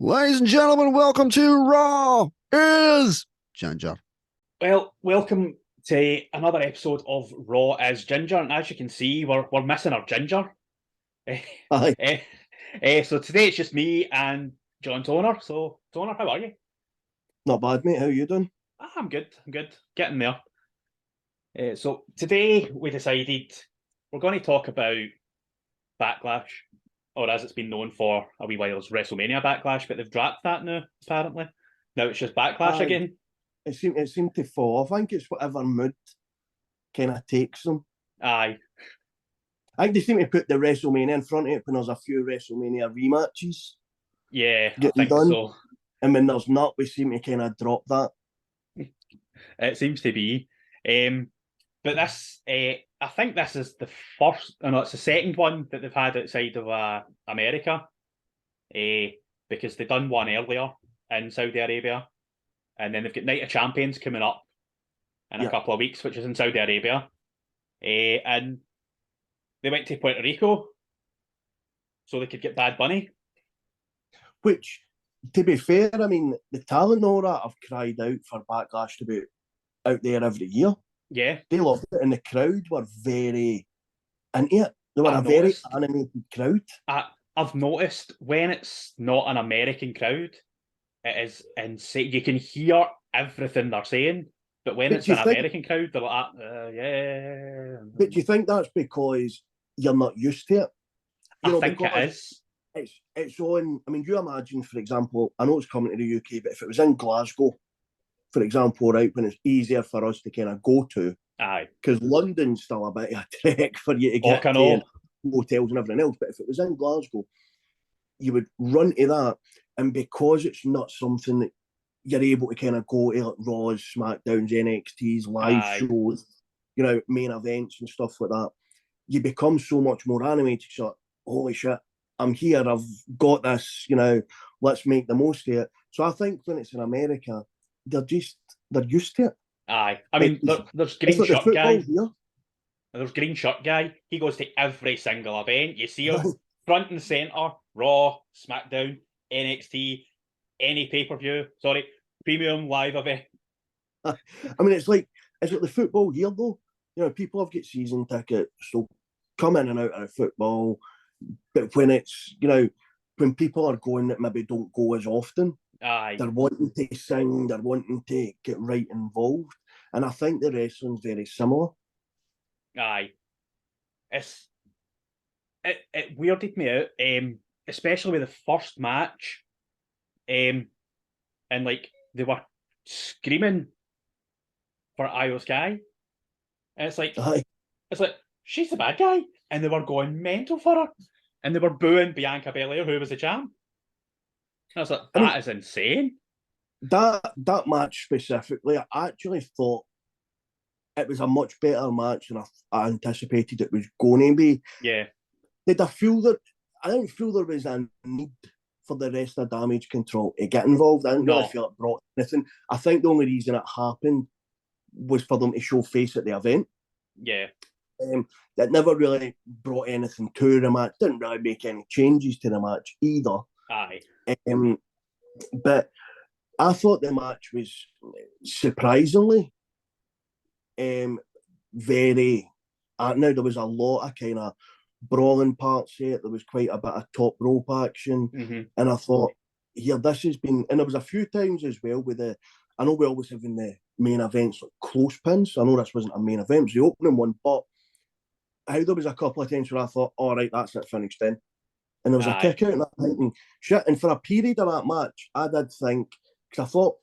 Ladies and gentlemen, welcome to Raw is Ginger. Well, welcome to another episode of Raw as Ginger, and as you can see, we're missing our Ginger. Eh, Aye. so today it's just me and John Toner. So Toner, how are you? Not bad, mate. How you doing? I'm good. I'm good. Getting there. So today we decided we're going to talk about Backlash, or as it's been known for a wee while as WrestleMania Backlash, but they've dropped that now, apparently. Now it's just Backlash Aye. again. It seemed to fall. I think it's whatever mood kind of takes them. Aye. I think they seem to put the WrestleMania in front of it when there's a few WrestleMania rematches Yeah, I getting think done. so. And when there's not, we seem to kind of drop that. It seems to be. But this, I think this is the first, no, it's the second one that they've had outside of America, because they've done one earlier in Saudi Arabia, and then they've got Night of Champions coming up in a couple of weeks, which is in Saudi Arabia, and they went to Puerto Rico so they could get Bad Bunny. Which, to be fair, I mean, the talent and all that have cried out for Backlash to be out there every year. Yeah. They loved it, and the crowd were very into it. They were I've very noticed. animated crowd. I've noticed when it's not an American crowd, it is insane. You can hear everything they're saying, but when But it's do an you think- American crowd, they're like, yeah. But do you think that's because you're not used to it? I think it is. It's on. I mean, you imagine, for example, I know it's coming to the UK, but if it was in Glasgow, for example, right, when it's easier for us to kind of go to, Aye. because London's still a bit of a trek for you to Oh, get I to, know. and hotels and everything else. But if it was in Glasgow, you would run to that, and because it's not something that you're able to kind of go to, like Raws, SmackDowns, NXTs, live Aye. shows, main events and stuff like that, you become so much more animated. So, like, holy shit, I'm here, I've got this, let's make the most of it. So I think when it's in America, they're used to it. Aye. I mean, there's It's Green like the Shirt football Guy. here. There's Green Shirt Guy. He goes to every single event. You see him front and centre, Raw, SmackDown, NXT, any pay-per-view. Sorry, premium live event. I mean, it's like the football here, though. People have got season tickets, so come in and out of football. But when it's, when people are going that maybe don't go as often, Aye. they're wanting to sing, they're wanting to get right involved. And I think the wrestling's very similar. Aye. It weirded me out, especially with the first match. And like they were screaming for Io Sky. And Aye. it's like, she's the bad guy. And they were going mental for her. And they were booing Bianca Belair, who was the champ. And I was like, that is insane. That match specifically, I actually thought it was a much better match than I anticipated it was going to be. Yeah. I didn't feel there was a need for the rest of Damage Control to get involved. I didn't really feel it brought anything. I think the only reason it happened was for them to show face at the event. Yeah. That never really brought anything to the match. Didn't really make any changes to the match either. Aye. But I thought the match was surprisingly very. Now there was a lot of kind of brawling parts here. There was quite a bit of top rope action, and I thought, this has been. And there was a few times as well with I know we always have in the main events like close pins. I know this wasn't a main event; it was the opening one, but how there was a couple of times where I thought, all right, that's it, finished then. And there was a kick out, and I'm thinking, shit. And for a period of that match, I did think, because I thought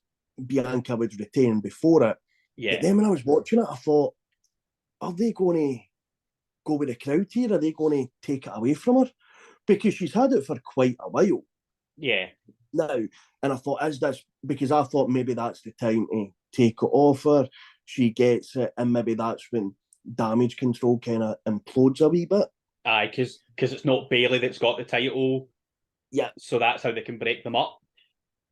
Bianca would retain before it. Yeah. But then when I was watching it, I thought, are they going to go with the crowd here? Are they going to take it away from her? Because she's had it for quite a while. Yeah. Now, and I thought, is this because I thought maybe that's the time to take it off her? She gets it, and maybe that's when Damage Control kind of implodes a wee bit. Aye, because it's not Bailey that's got the title. Yeah. So that's how they can break them up.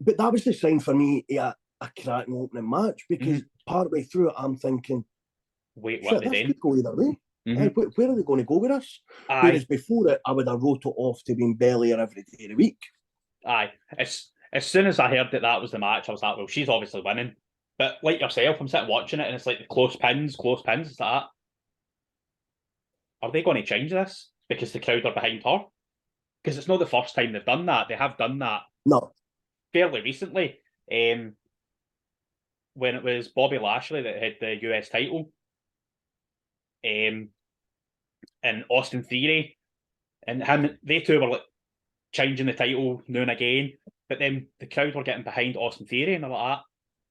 But that was the sign for me a cracking opening match, because partway through it, I'm thinking, wait, what this they could go either way. Where are they going to go with this? Aye. Whereas before it, I would have wrote it off to being Belair every day of the week. Aye. It's as soon as I heard that was the match, I was like, well, she's obviously winning. But like yourself, I'm sitting watching it, and it's like the close pins. It's like, are they going to change this because the crowd are behind her? Because it's not the first time they've done that. They have done that fairly recently. When it was Bobby Lashley that had the US title, and Austin Theory, and they two were like changing the title now and again, but then the crowd were getting behind Austin Theory, and they're like,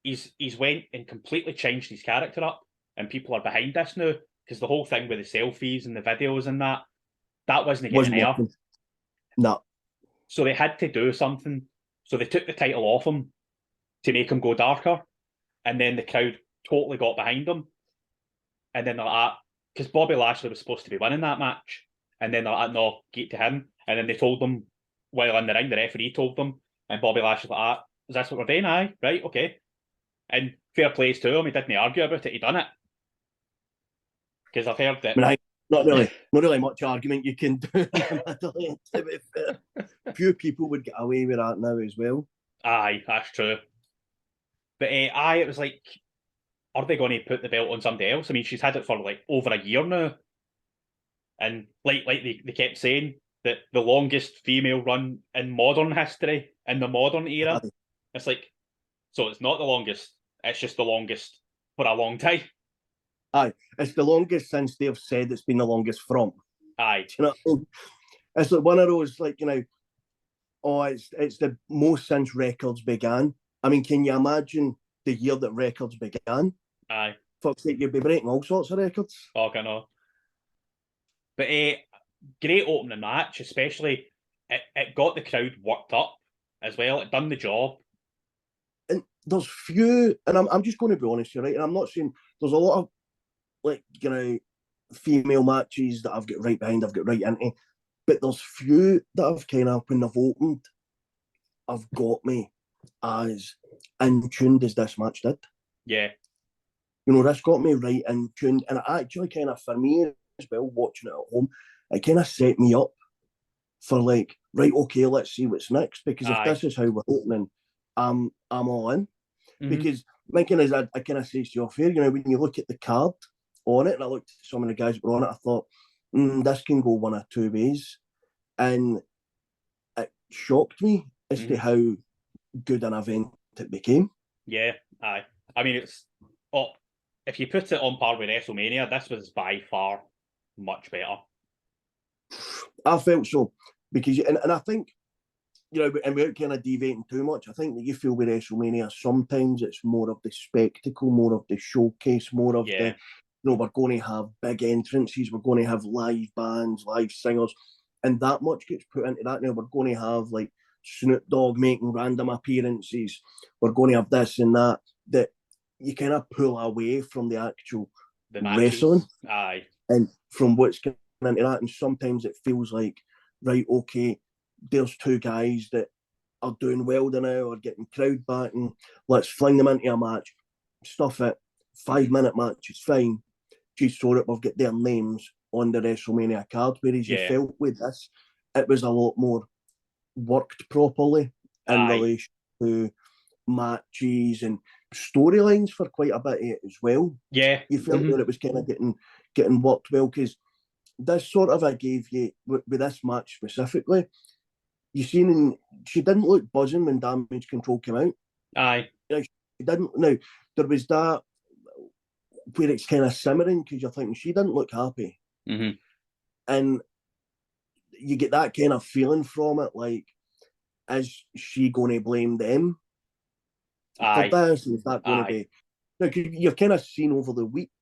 he's went and completely changed his character up, and people are behind this now because the whole thing with the selfies and the videos and that wasn't getting air. No. So they had to do something. So they took the title off him to make him go darker, and then the crowd totally got behind him. And then they're like, because Bobby Lashley was supposed to be winning that match, and then they're like, no, get to him. And then they told them while in the ring, the referee told them, and Bobby Lashley's like, is that what we're doing? Aye, right, okay. And fair plays to him, he didn't argue about it, he done it. Because I've heard that. I mean, not really much argument you can do in the middle, to be fair. Few people would get away with that now as well. Aye, that's true. But it was like, are they going to put the belt on somebody else? I mean, she's had it for like over a year now. And like they kept saying that the longest female run in modern history, in the modern era. Aye. It's like, so it's not the longest, it's just the longest for a long time. Aye, it's the longest since they've said it's been the longest from. Aye. You know, it's like one of those, like, you know, it's the most since records began. I mean, can you imagine the year that records began? Aye. Fuck's sake, you'd be breaking all sorts of records. Oh, I know. But great opening match, especially it got the crowd worked up as well. It done the job. And there's few, and I'm just going to be honest here, right? And I'm not saying there's a lot of, like, you know, female matches that I've got right behind, I've got right into, but there's few that I've kind of, when they've opened, I've got me as in tuned as this match did. Yeah. You know, this got me right in tuned, and it actually kind of, for me as well, watching it at home, it kind of set me up for like, right, okay, let's see what's next, because if this is how we're opening, I'm all in. Mm-hmm. Because my kind of, I kind of say to you off here, you know, when you look at the card on it, and I looked at some of the guys that were on it, I thought, this can go one of two ways. And it shocked me as to how good an event it became. Yeah, aye. I mean, if you put it on par with WrestleMania, this was by far much better. I felt so, because, and I think, you know, and without kind of deviating too much, I think that you feel with WrestleMania, sometimes it's more of the spectacle, more of the showcase, more of the, you know, we're going to have big entrances, we're going to have live bands, live singers, and that much gets put into that now. We're going to have like Snoop Dogg making random appearances, we're going to have this and that you kind of pull away from the actual wrestling. Aye. And from what's going into that, and sometimes it feels like, right, okay, there's two guys that are doing well now, or getting crowd back, and let's fling them into a match, stuff it, 5-minute match is fine, just so that we've got their names on the WrestleMania card, whereas you felt with this, it was a lot more worked properly in relation to matches and storylines for quite a bit of it as well. Yeah. You felt that it was kind of getting worked well, because this sort of, I gave you, with this match specifically, you seen, she didn't look buzzing when Damage Control came out. Aye. You know, she didn't. Now, there was that where it's kind of simmering, because you're thinking she didn't look happy. Mm-hmm. And you get that kind of feeling from it, like, is she going to blame them for this? Is that going to be... Now, you've kind of seen over the weeks,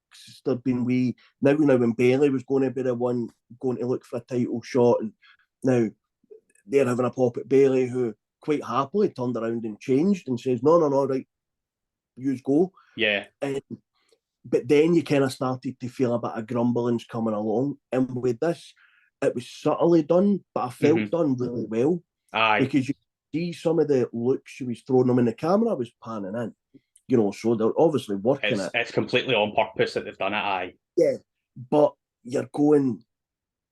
there's been now when Bayley was going to be the one going to look for a title shot, and now they're having a pop at Bayley, who quite happily turned around and changed and says, no, right, you go. Yeah. But then you kind of started to feel a bit of grumblings coming along. And with this, it was subtly done, but I felt done really well. Aye. Because you see some of the looks she was throwing them in, the camera was panning in. You know, so they're obviously working it. It's completely on purpose that they've done it, aye. Yeah, but you're going,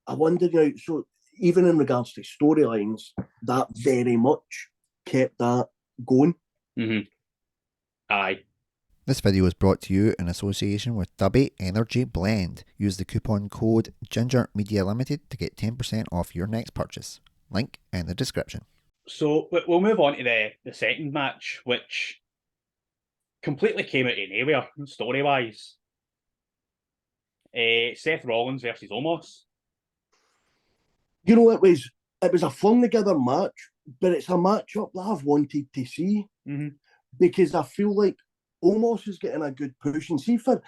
I wonder, you know, so even in regards to storylines, that very much kept that going. Aye. This video is brought to you in association with Dubby Energy Blend. Use the coupon code GingerMediaLimited to get 10% off your next purchase. Link in the description. So we'll move on to the second match, which completely came out of nowhere, story-wise. Seth Rollins versus Omos. You know, it was a flung together match, but it's a matchup that I've wanted to see because I feel like Omos is getting a good push, and see for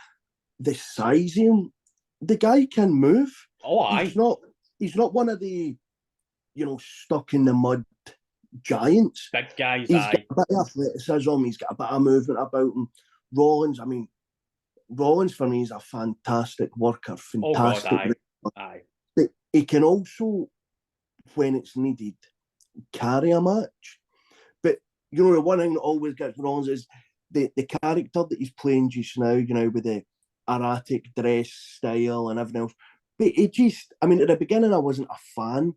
the size of him, the guy can move. Oh, aye. He's not one of the, stuck in the mud giants. Big guys, He's aye. got a bit of athleticism, he's got a bit of movement about him. Rollins for me is a fantastic worker, fantastic. Oh God, aye. But he can also, when it's needed, carry a match. But, the one thing that always gets Rollins is the character that he's playing just now, with the erratic dress style and everything else. But it just, at the beginning I wasn't a fan,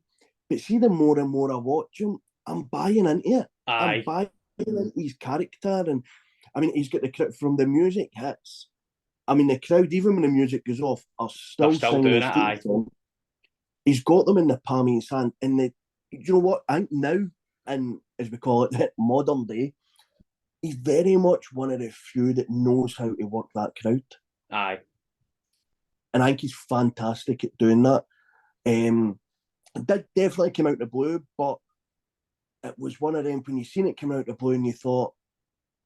but see, the more and more I watch him, I'm buying into it. Aye. I'm buying into his character. And, he's got the crowd from the music hits. The crowd, even when the music goes off, are still doing it, aye. He's got them in the palm of his hand. And you know what? I think now, and as we call it, modern day, he's very much one of the few that knows how to work that crowd. Aye. And I think he's fantastic at doing that. It did definitely come out of the blue, but it was one of them, when you seen it come out of the blue and you thought,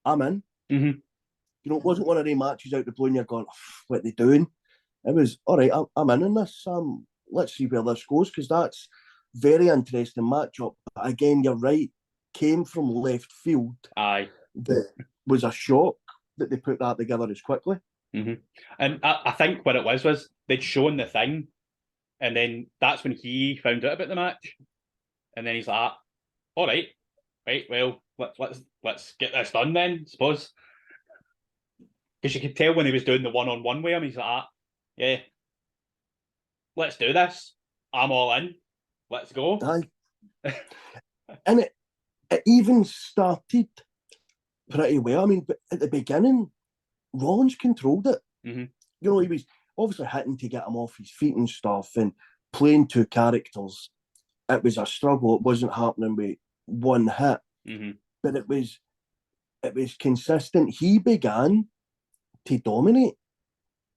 I'm in. It wasn't one of them matches out of the blue and you're going, what are they doing? It was, all right, I'm in this. Let's see where this goes, because that's very interesting matchup. But again, you're right, came from left field. Aye. That was a shock that they put that together as quickly. And I think what it was they'd shown the thing, and then that's when he found out about the match, and then he's like, all right, well, let's get this done then, I suppose. Because you could tell when he was doing the one-on-one with him, he's like, yeah, let's do this. I'm all in. Let's go. Aye. And it even started pretty well. But at the beginning, Rollins controlled it. He was obviously hitting to get him off his feet and stuff, and playing two characters. It was a struggle. It wasn't happening with one hit, but it was consistent. He began to dominate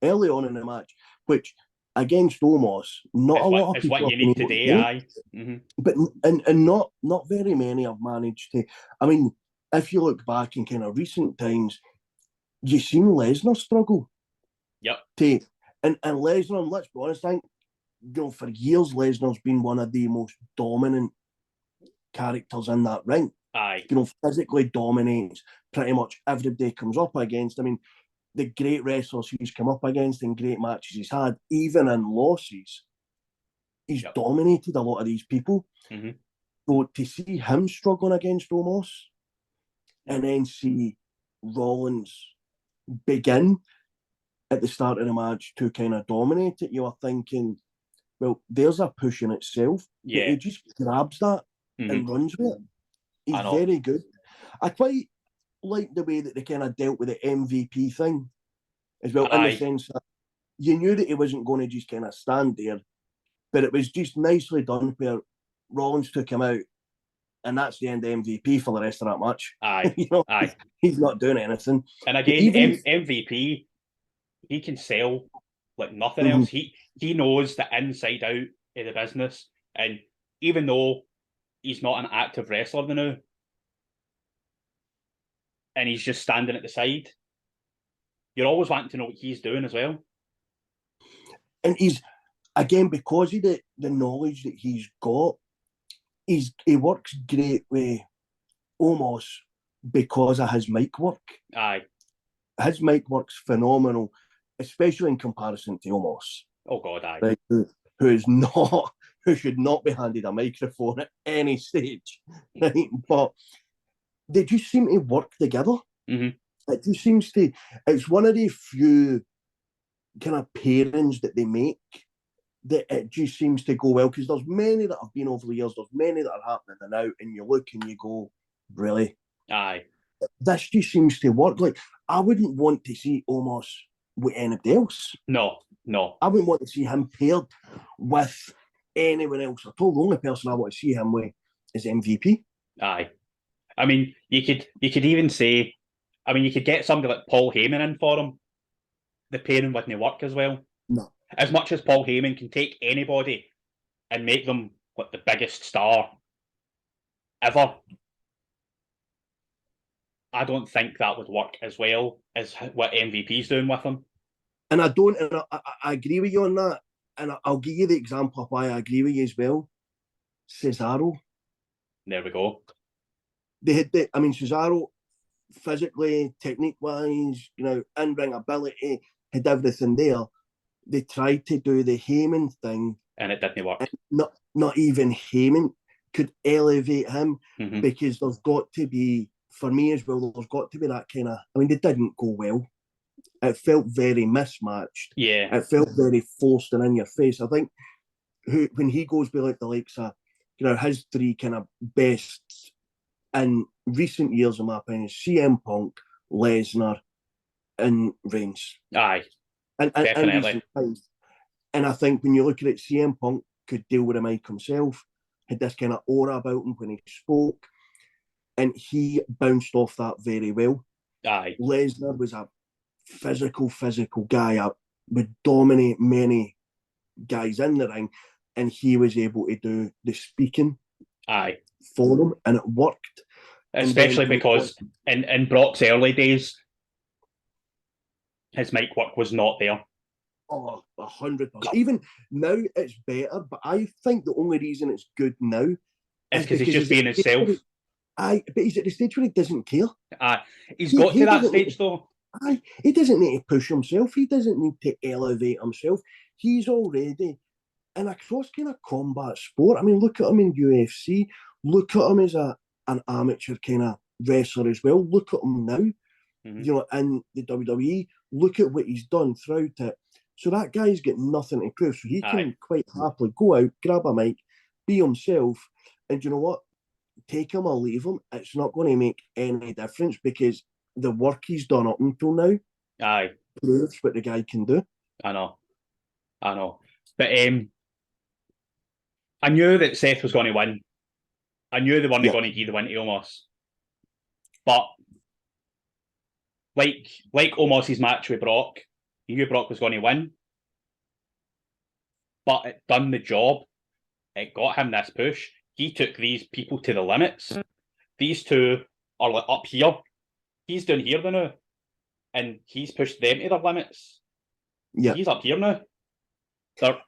early on in the match, which against Omos, not a lot of people. It's what you need today, aye. But and not very many have managed to. If you look back in kind of recent times, you've seen Lesnar struggle. Yep. And Lesnar, let's be honest, I think, for years Lesnar's been one of the most dominant characters in that ring. Aye. Physically dominates pretty much everybody comes up against. The great wrestlers he's come up against in great matches he's had, even in losses, he's dominated a lot of these people. So to see him struggling against Omos, and then see Rollins begin at the start of the match to kind of dominate it, you are thinking, well, there's a push in itself. Yeah. He just grabs that and runs with it. He's very good. I quite like the way that they kind of dealt with the MVP thing as well, in the sense that you knew that he wasn't going to just kind of stand there, but it was just nicely done where Rollins took him out, and that's the end of MVP for the rest of that match. Aye. Aye. He's not doing anything. And again, MVP, he can sell like nothing else. He knows the inside out of the business, and even though he's not an active wrestler now, and he's just standing at the side, you're always wanting to know what he's doing as well. And he's, again, because of the knowledge that he's got, he works great with Omos because of his mic work. Aye. His mic work's phenomenal, especially in comparison to Omos. Oh God, aye. Right, who should not be handed a microphone at any stage. Right? But they just seem to work together. It just seems to, it's one of the few kind of pairings that they make that it just seems to go well, because there's many that have been over the years, there's many that are happening now, and you look and you go, really? Aye. This just seems to work. Like, I wouldn't want to see Omos with anybody else. No. I wouldn't want to see him paired with anyone else at all. The only person I want to see him with is MVP. Aye. I mean, you could even say, I mean, you could get somebody like Paul Heyman in for him. The pairing wouldn't work as well. No. As much as Paul Heyman can take anybody and make them like the biggest star ever, I don't think that would work as well as what MVP's doing with him. And I don't, and I agree with you on that. And I'll give you the example of why I agree with you as well. Cesaro. There we go. They had Cesaro, physically, technique-wise, in-ring ability, had everything there. They tried to do the Heyman thing. And it didn't work. Not even Heyman could elevate him, mm-hmm. because there's got to be, for me as well, there's got to be that kind of, they didn't go well. It felt very mismatched. Yeah. It felt very forced and in your face. I think when he goes by like the likes of, his three kind of bests in recent years, in my opinion, CM Punk, Lesnar, and Reigns. Aye. And definitely. And I think when you look at it, CM Punk could deal with the mic himself, had this kind of aura about him when he spoke, and he bounced off that very well. Aye. Lesnar was a physical guy, would dominate many guys in the ring, and he was able to do the speaking for him, and it worked. Especially because in Brock's early days, his mic work was not there. Oh, 100%. Even now, it's better, but I think the only reason it's good now is because he's just being himself. But he's at the stage where he doesn't care. He's got to that stage, though. He doesn't need to push himself. He doesn't need to elevate himself. He's already in a cross kind of combat sport. I mean, look at him in UFC. Look at him as an amateur kind of wrestler as well. Look at him now, in the WWE. Look at what he's done throughout it. So that guy's got nothing to prove. So he can quite happily go out, grab a mic, be himself, and you know what? Take him or leave him. It's not going to make any difference, because the work he's done up until now proves what the guy can do. I know. But I knew that Seth was going to win. I knew they weren't going to give the win to Omos. But like Omos's match with Brock, you knew Brock was going to win. But it done the job. It got him this push. He took these people to the limits. These two are like up here. He's down here now. And he's pushed them to their limits. Yeah. He's up here now.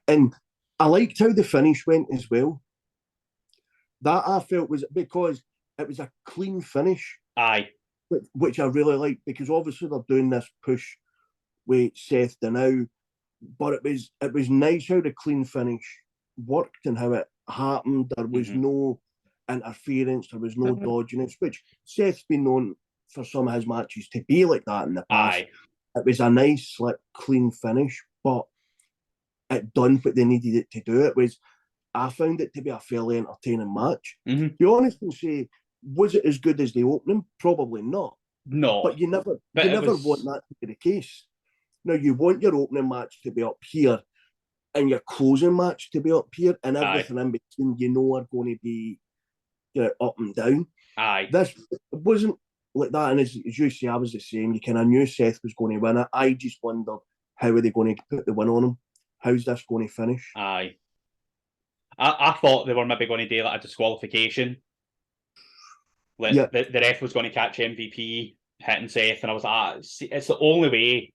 And I liked how the finish went as well. That I felt was because it was a clean finish. Aye. Which I really liked, because obviously they're doing this push with Seth now, but it was nice how the clean finish worked and how it happened. There was no interference, there was no dodginess, which Seth's been known for some of his matches to be like that in the past. Aye. It was a nice, slick, clean finish, but it done what they needed it to do. I found it to be a fairly entertaining match. Mm-hmm. Be honest and say, was it as good as the opening? Probably not. No. But you never want that to be the case. Now, you want your opening match to be up here and your closing match to be up here, and everything in between, are going to be up and down. Aye. This wasn't like that, and as you say, I was the same. You kind of knew Seth was going to win it. I just wondered, how are they going to put the win on him? How's this going to finish? Aye. I thought they were maybe going to do like a disqualification. The ref was going to catch MVP hitting Seth, and I was like, it's the only way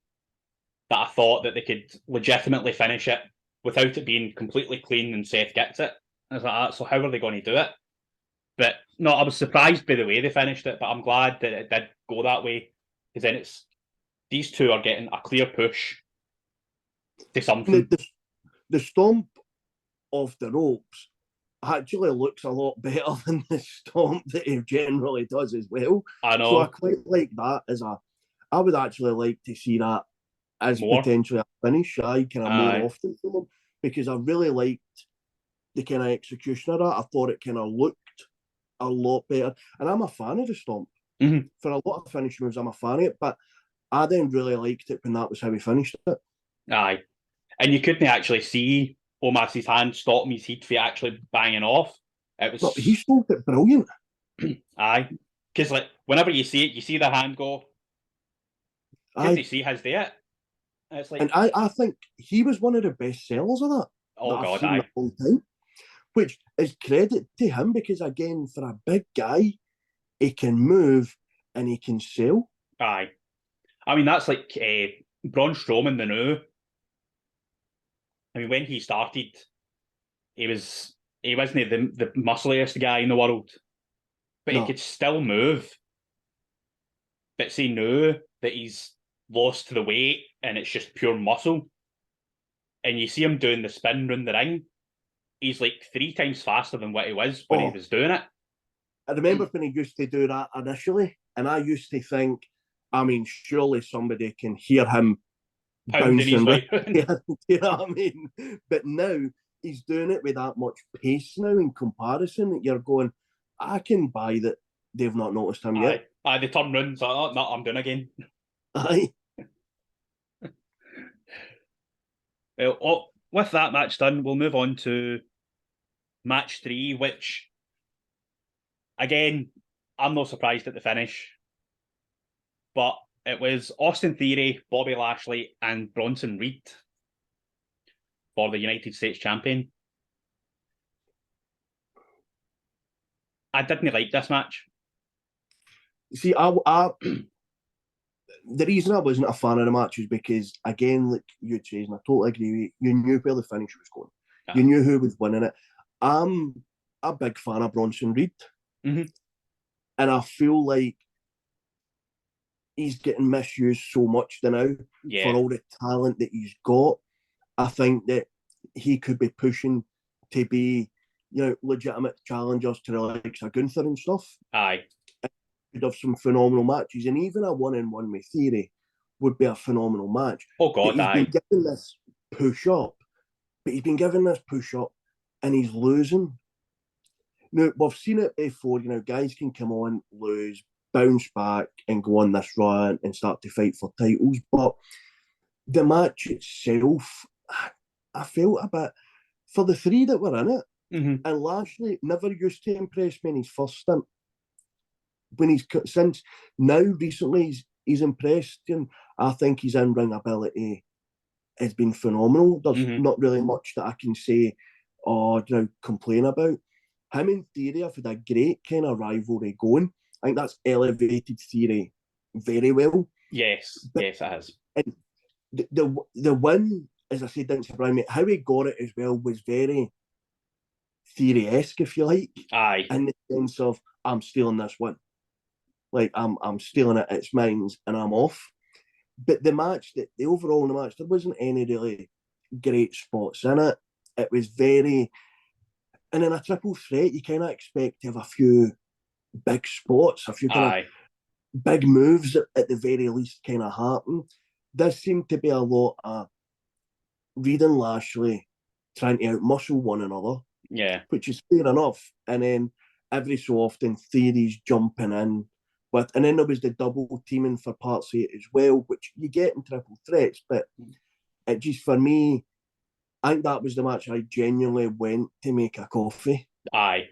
that I thought that they could legitimately finish it without it being completely clean and Seth gets it. I was like, so how are they going to do it? But no, I was surprised by the way they finished it, but I'm glad that it did go that way, because then these two are getting a clear push to something. The stomp off the ropes actually looks a lot better than the stomp that he generally does as well. I know. So I quite like that I would actually like to see that as more. Potentially a finish, more often from him, because I really liked the kind of execution of that. I thought it kind of looked a lot better, and I'm a fan of the stomp. For a lot of finish moves, I'm a fan of it, but I then really liked it when that was how he finished it. Aye. And you couldn't actually see Omas's hand stopping his heat for actually banging off. It was... No, he stopped it brilliant. Aye. Because like whenever you see it, you see the hand go. Couldn't see his there. It's like... And I think he was one of the best sellers of that. Oh, that God, I've seen aye. in a long time. Which is credit to him because, again, for a big guy, he can move and he can sell. Aye. I mean, that's like Braun Strowman, the new. I mean, when he started, he wasn't the muscliest guy in the world, but he could still move. But see now that he's lost the weight and it's just pure muscle, and you see him doing the spin round the ring, he's like 3 times faster than what he was when he was doing it. I remember when he used to do that initially, and I used to think, I mean, surely somebody can hear him bouncing. You know what I mean? But now he's doing it with that much pace now in comparison that you're going, I can buy that they've not noticed him yet. Aye, they turn round, so oh, no, I'm doing again. Aye. Well, with that match done, we'll move on to match 3, which, again, I'm not surprised at the finish, but it was Austin Theory, Bobby Lashley, and Bronson Reed for the United States champion. I didn't like this match. See, the reason I wasn't a fan of the match is because, again, like you said, and I totally agree with you, you knew where the finish was going. Yeah. You knew who was winning it. I'm a big fan of Bronson Reed. And I feel like he's getting misused so much now for all the talent that he's got. I think that he could be pushing to be, legitimate challengers to the likes of Gunther and stuff. Aye. Could have some phenomenal matches, and even a 1-on-1 with Theory would be a phenomenal match. Oh, God, but he's been given this push-up, and he's losing. Now, we've seen it before, guys can come on, lose, bounce back, and go on this run and start to fight for titles, but the match itself, I felt a bit, for the 3 that were in it, and Lashley never used to impress me in his first stint. Since now recently he's impressed, and I think his in-ring ability has been phenomenal. There's not really much that I can say or complain about. Him and Theory have had a great kind of rivalry going. I think that's elevated Theory very well. Yes, it has. And the win, as I said, didn't surprise me. How he got it as well was very Theory-esque, if you like. Aye. In the sense of, I'm stealing this win. Like, I'm stealing it, it's mine, and I'm off. But the overall in the match, there wasn't any really great spots in it. It was very... And in a triple threat, you kind of expect to have a few big spots, a few kind of big moves at the very least kind of happen. There seemed to be a lot of Reed and Lashley trying to outmuscle one another. Yeah. Which is fair enough. And then every so often, Theory's jumping in. And then there was the double teaming for parts of it as well, which you get in triple threats. But it just, for me, I think that was the match I genuinely went to make a coffee. Aye.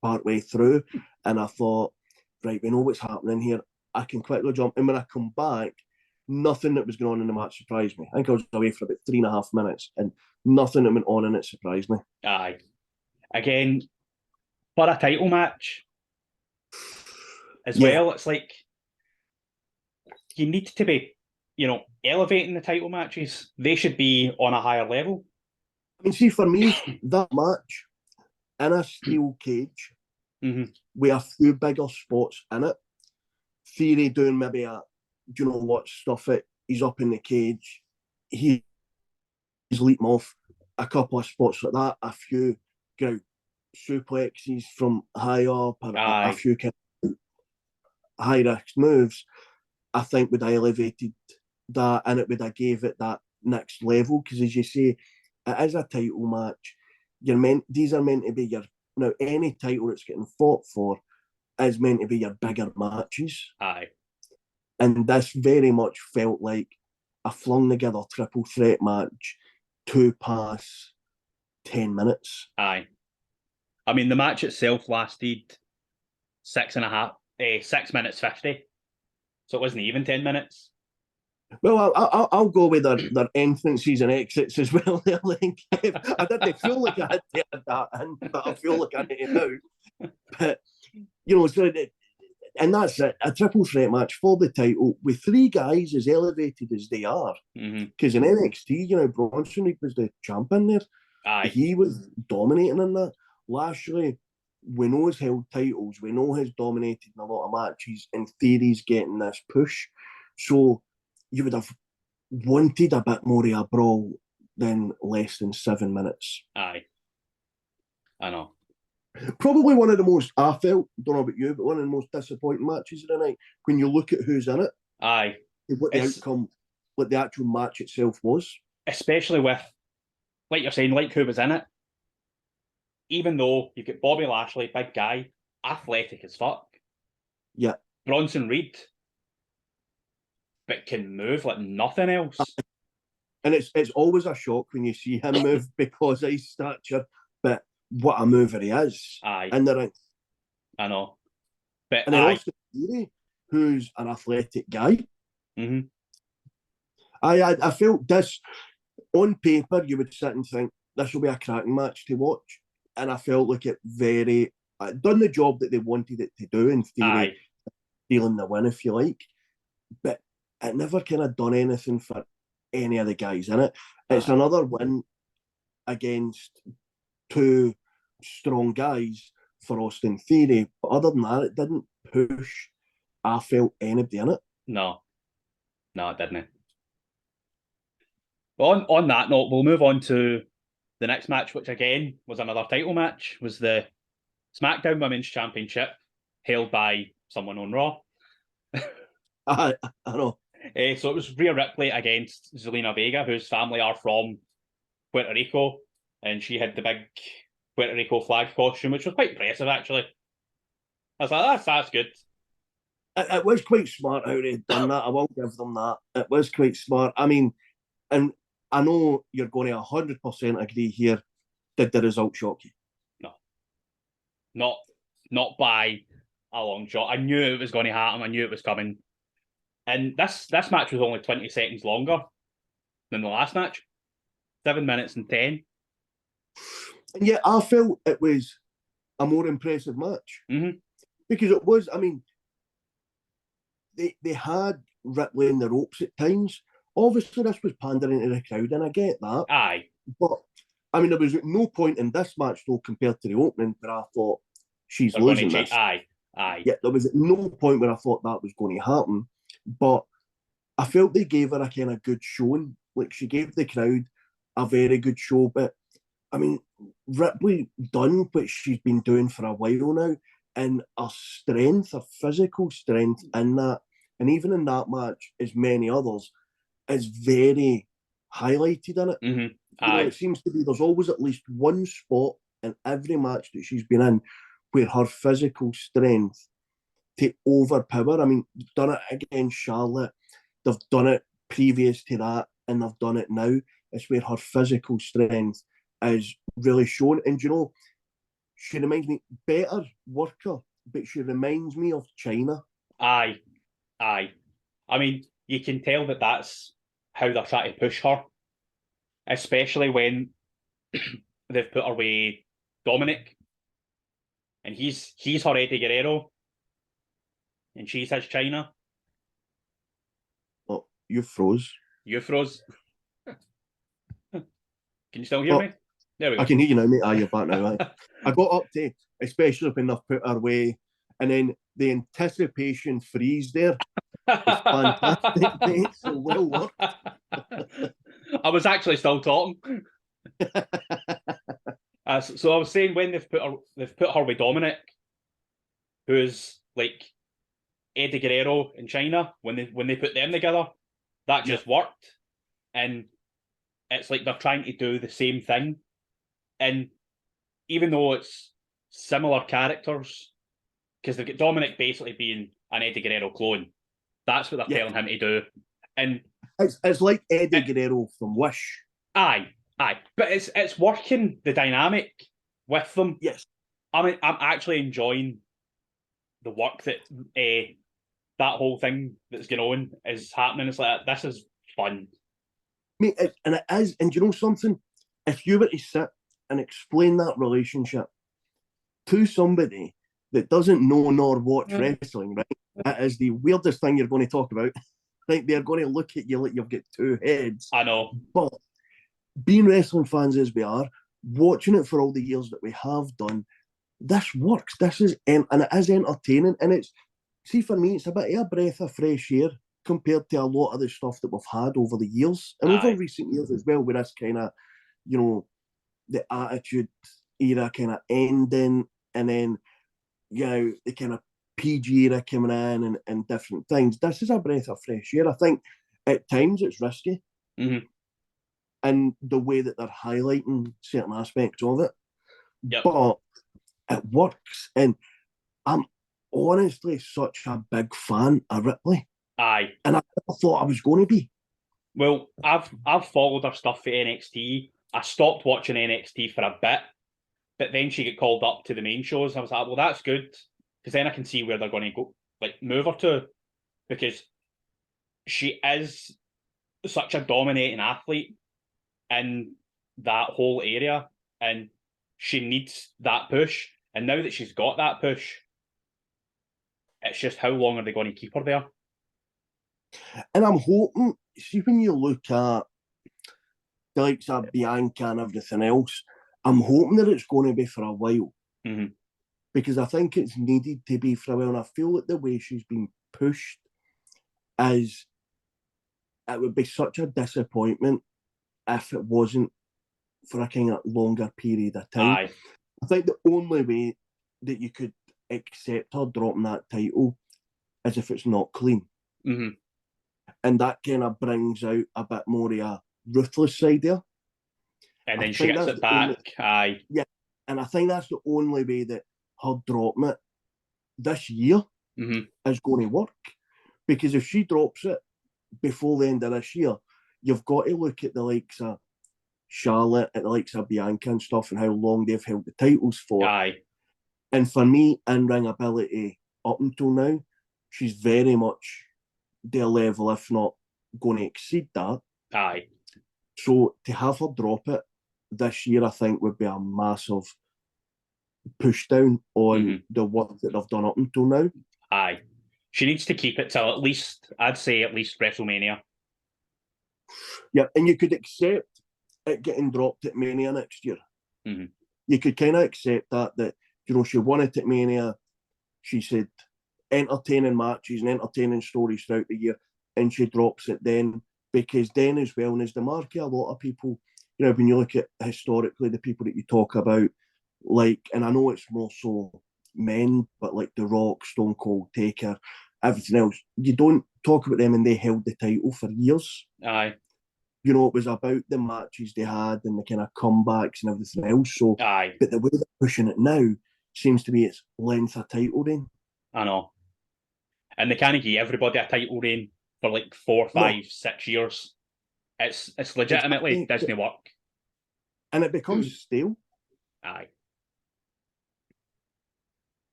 Partway through. And I thought, right, we know what's happening here. I can quickly jump. And when I come back, nothing that was going on in the match surprised me. I think I was away for about 3.5 minutes and nothing that went on in it surprised me. Aye. Again, for a title match as well, it's like you need to be, elevating the title matches. They should be on a higher level. I mean, see, for me, that match in a steel cage with a few bigger spots in it, Theory doing maybe stuff it, he's up in the cage, he's leaping off a couple of spots like that, a few suplexes from high up, a few kind of high risk moves, I think would have elevated that, and it would have gave it that next level. Because as you say, it is a title match. These are meant to be any title that's getting fought for is meant to be your bigger matches. Aye. And this very much felt like a flung together triple threat match, 2 past 10 minutes. Aye. I mean, the match itself lasted 6 minutes 50. So it wasn't even 10 minutes. Well, I'll go with their entrances and exits as well. I didn't feel like I had to add that in, but I feel like I need to now. But, so and that's it. A triple threat match for the title with 3 guys as elevated as they are. Because in NXT, Bronson Reed was the champion there. Aye. He was dominating in that. Lashley, we know he's held titles. We know he's dominated in a lot of matches. In theory, he's getting this push. So you would have wanted a bit more of a brawl than less than 7 minutes. Aye. I know. Probably one of the most, I felt, don't know about you, but one of the most disappointing matches of the night when you look at who's in it. Aye. What the outcome, what the actual match itself was. Especially with, like you're saying, like who was in it. Even though you've got Bobby Lashley, big guy, athletic as fuck. Yeah. Bronson Reed, but can move like nothing else. And it's always a shock when you see him move because of his stature, but what a mover he is. Aye. In the ring. I know. But and then Austin Theory, who's an athletic guy. I felt this, on paper, you would sit and think, this will be a cracking match to watch. And I felt like it done the job that they wanted it to do in theory, stealing the win, if you like. But it never kind of done anything for any of the guys in it. It's another win against 2 strong guys for Austin Theory. But other than that, it didn't push, I felt, anybody in it. No, it didn't. But on that note, we'll move on to the next match, which again was another title match, was the SmackDown Women's Championship, held by someone on Raw. I know. So it was Rhea Ripley against Zelina Vega, whose family are from Puerto Rico, and she had the big Puerto Rico flag costume, which was quite impressive, actually. I was like, that's good. It was quite smart how they'd done that. I will give them that. It was quite smart. I mean, and I know you're going to 100% agree here. Did the result shock you? No. Not by a long shot. I knew it was going to happen. I knew it was coming. And this match was only 20 seconds longer than the last match. 7 minutes and 10. And yet I felt it was a more impressive match. Because it was, I mean, they had Ripley in the ropes at times. Obviously, this was pandering to the crowd, and I get that. Aye. But, I mean, there was no point in this match, though, compared to the opening, where I thought, she's losing this. Aye. Yeah, there was no point where I thought that was going to happen. But I felt they gave her a kind of good showing. Like, she gave the crowd a very good show. But, I mean, Ripley done what she's been doing for a while now. And her strength, her physical strength in that, and even in that match, as many others, is very highlighted in it. It seems to be there's always at least one spot in every match that she's been in where her physical strength to overpower. I mean, they've done it against Charlotte. They've done it previous to that, and they've done it now. It's where her physical strength is really shown. And she reminds me, better worker, but she reminds me of China. Aye. I mean, you can tell that that's how they're trying to push her, especially when they've put her with Dominic, and he's her Eddie Guerrero, and she's his China. Oh, you froze. You froze. Can you still hear me? There we go. I can hear you now, mate. You're back now. I got up to, especially when they've put her away, and then the anticipation freeze there was fantastic, mate. So well worked. I was actually still talking. So I was saying, when they've put her with Dominic, who's like Eddie Guerrero in China, when they put them together, that just worked. And it's like they're trying to do the same thing. And even though it's similar characters, because they've got Dominic basically being an Eddie Guerrero clone. That's what they're telling him to do. And it's like Eddie Guerrero from Wish. Aye. But it's working, the dynamic with them. Yes. I'm actually enjoying the work that that whole thing that's going on is happening. It's like, this is fun. Mate, and it is. And you know something? If you were to sit and explain that relationship to somebody that doesn't know nor watch wrestling, right? It is the weirdest thing you're going to talk about. Right? They're going to look at you like you've got two heads. I know. But being wrestling fans as we are, watching it for all the years that we have done, this works. This is, and it is entertaining. And it's, see, for me, it's a bit of a breath of fresh air compared to a lot of the stuff that we've had over the years and over recent years as well, with this kind of, you know, the Attitude Era kind of ending, and then, you know, the kind of PG era coming in and different things. This is a breath of fresh air. I think at times it's risky in the way that they're highlighting certain aspects of it. Yep. But it works. And I'm honestly such a big fan of Ripley. Aye. And I never thought I was going to be. Well, I've followed her stuff for NXT. I stopped watching NXT for a bit, but then she got called up to the main shows. I was like, well, that's good, because then I can see where they're going to go, like, move her to, because she is such a dominating athlete in that whole area, and she needs that push. And now that she's got that push, it's just how long are they going to keep her there? And I'm hoping, see, when you look at the likes of Bianca and everything else, I'm hoping that it's going to be for a while. Because I think it's needed to be for a while. And I feel like the way she's been pushed is, it would be such a disappointment if it wasn't for a kind of longer period of time. Aye. I think the only way that you could accept her dropping that title is if it's not clean. And that kind of brings out a bit more of a ruthless side there. And then she gets it back. Aye. Yeah. And I think that's the only way that her dropping it this year is going to work. Because if she drops it before the end of this year, you've got to look at the likes of Charlotte and the likes of Bianca and stuff, and how long they've held the titles for. Aye. And for me, in-ring ability up until now, she's very much their level, if not going to exceed that. Aye. So to have her drop it this year, I think, would be a massive push down on the work that they've done up until now. Aye. She needs to keep it till at least, I'd say at least WrestleMania. Yeah, and you could accept it getting dropped at Mania next year. You could kind of accept that, you know, she won it at Mania. She said entertaining matches and entertaining stories throughout the year, and she drops it then, because then as well, and as the market, a lot of people, you know, when you look at historically the people that you talk about, like, and I know it's more so men, but like The Rock, Stone Cold, Taker, everything else, you don't talk about them, and they held the title for years. Aye. You know, it was about the matches they had and the kind of comebacks and everything else. So, aye. But the way they're pushing it now seems to be its length of title reign. I know. And they can't give everybody a title reign for like 4, 5, 6 years. It's legitimately Disney work. And it becomes stale. Aye.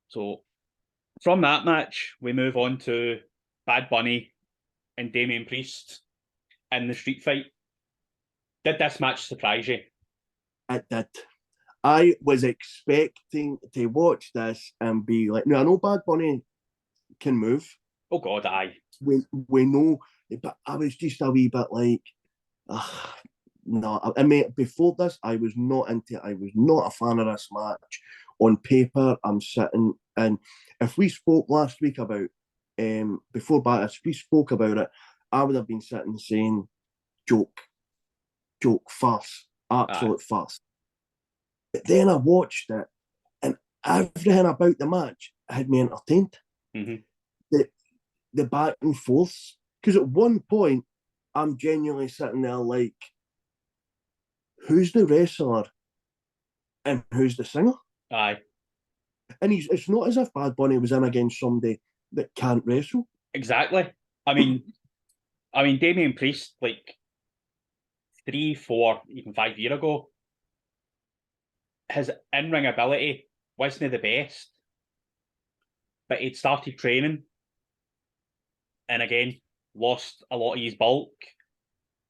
So from that match, we move on to Bad Bunny and Damian Priest in the street fight. Did this match surprise you? It did. I was expecting to watch this and be like, no, I know Bad Bunny can move. Oh God, aye. We know, but I was just a wee bit like, no. I mean, before this, I was not into it. I was not a fan of this match. On paper, I'm sitting, and if we spoke last week about, before Backlash, if we spoke about it, I would have been sitting saying, joke, farce, absolute farce. But then I watched it, and everything about the match had me entertained. The back and forths, because at one point I'm genuinely sitting there like, who's the wrestler and who's the singer? Aye. And it's not as if Bad Bunny was in against somebody that can't wrestle. Exactly. I mean, Damien Priest, like 3, 4, even 5 years ago, his in-ring ability wasn't the best, but he'd started training, and again lost a lot of his bulk,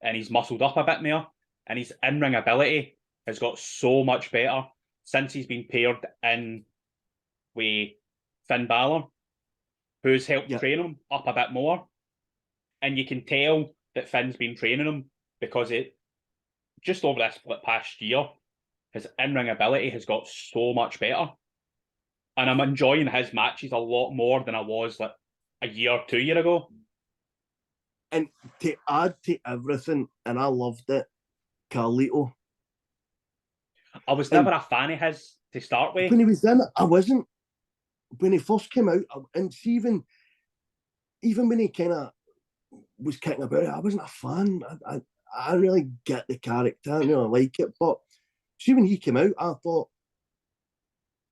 and he's muscled up a bit more, and his in-ring ability has got so much better since he's been paired in with Finn Balor, who's helped train him up a bit more. And you can tell that Finn's been training him because it just over this past year, his in-ring ability has got so much better. And I'm enjoying his matches a lot more than I was like a year or 2 years ago. And to add to everything, and I loved it, Carlito. I was never a fan of his to start with. When he was in it, I wasn't. When he first came out, and even when he kind of was kicking about it, I wasn't a fan. I really get the character, I really like it. But see, when he came out, I thought,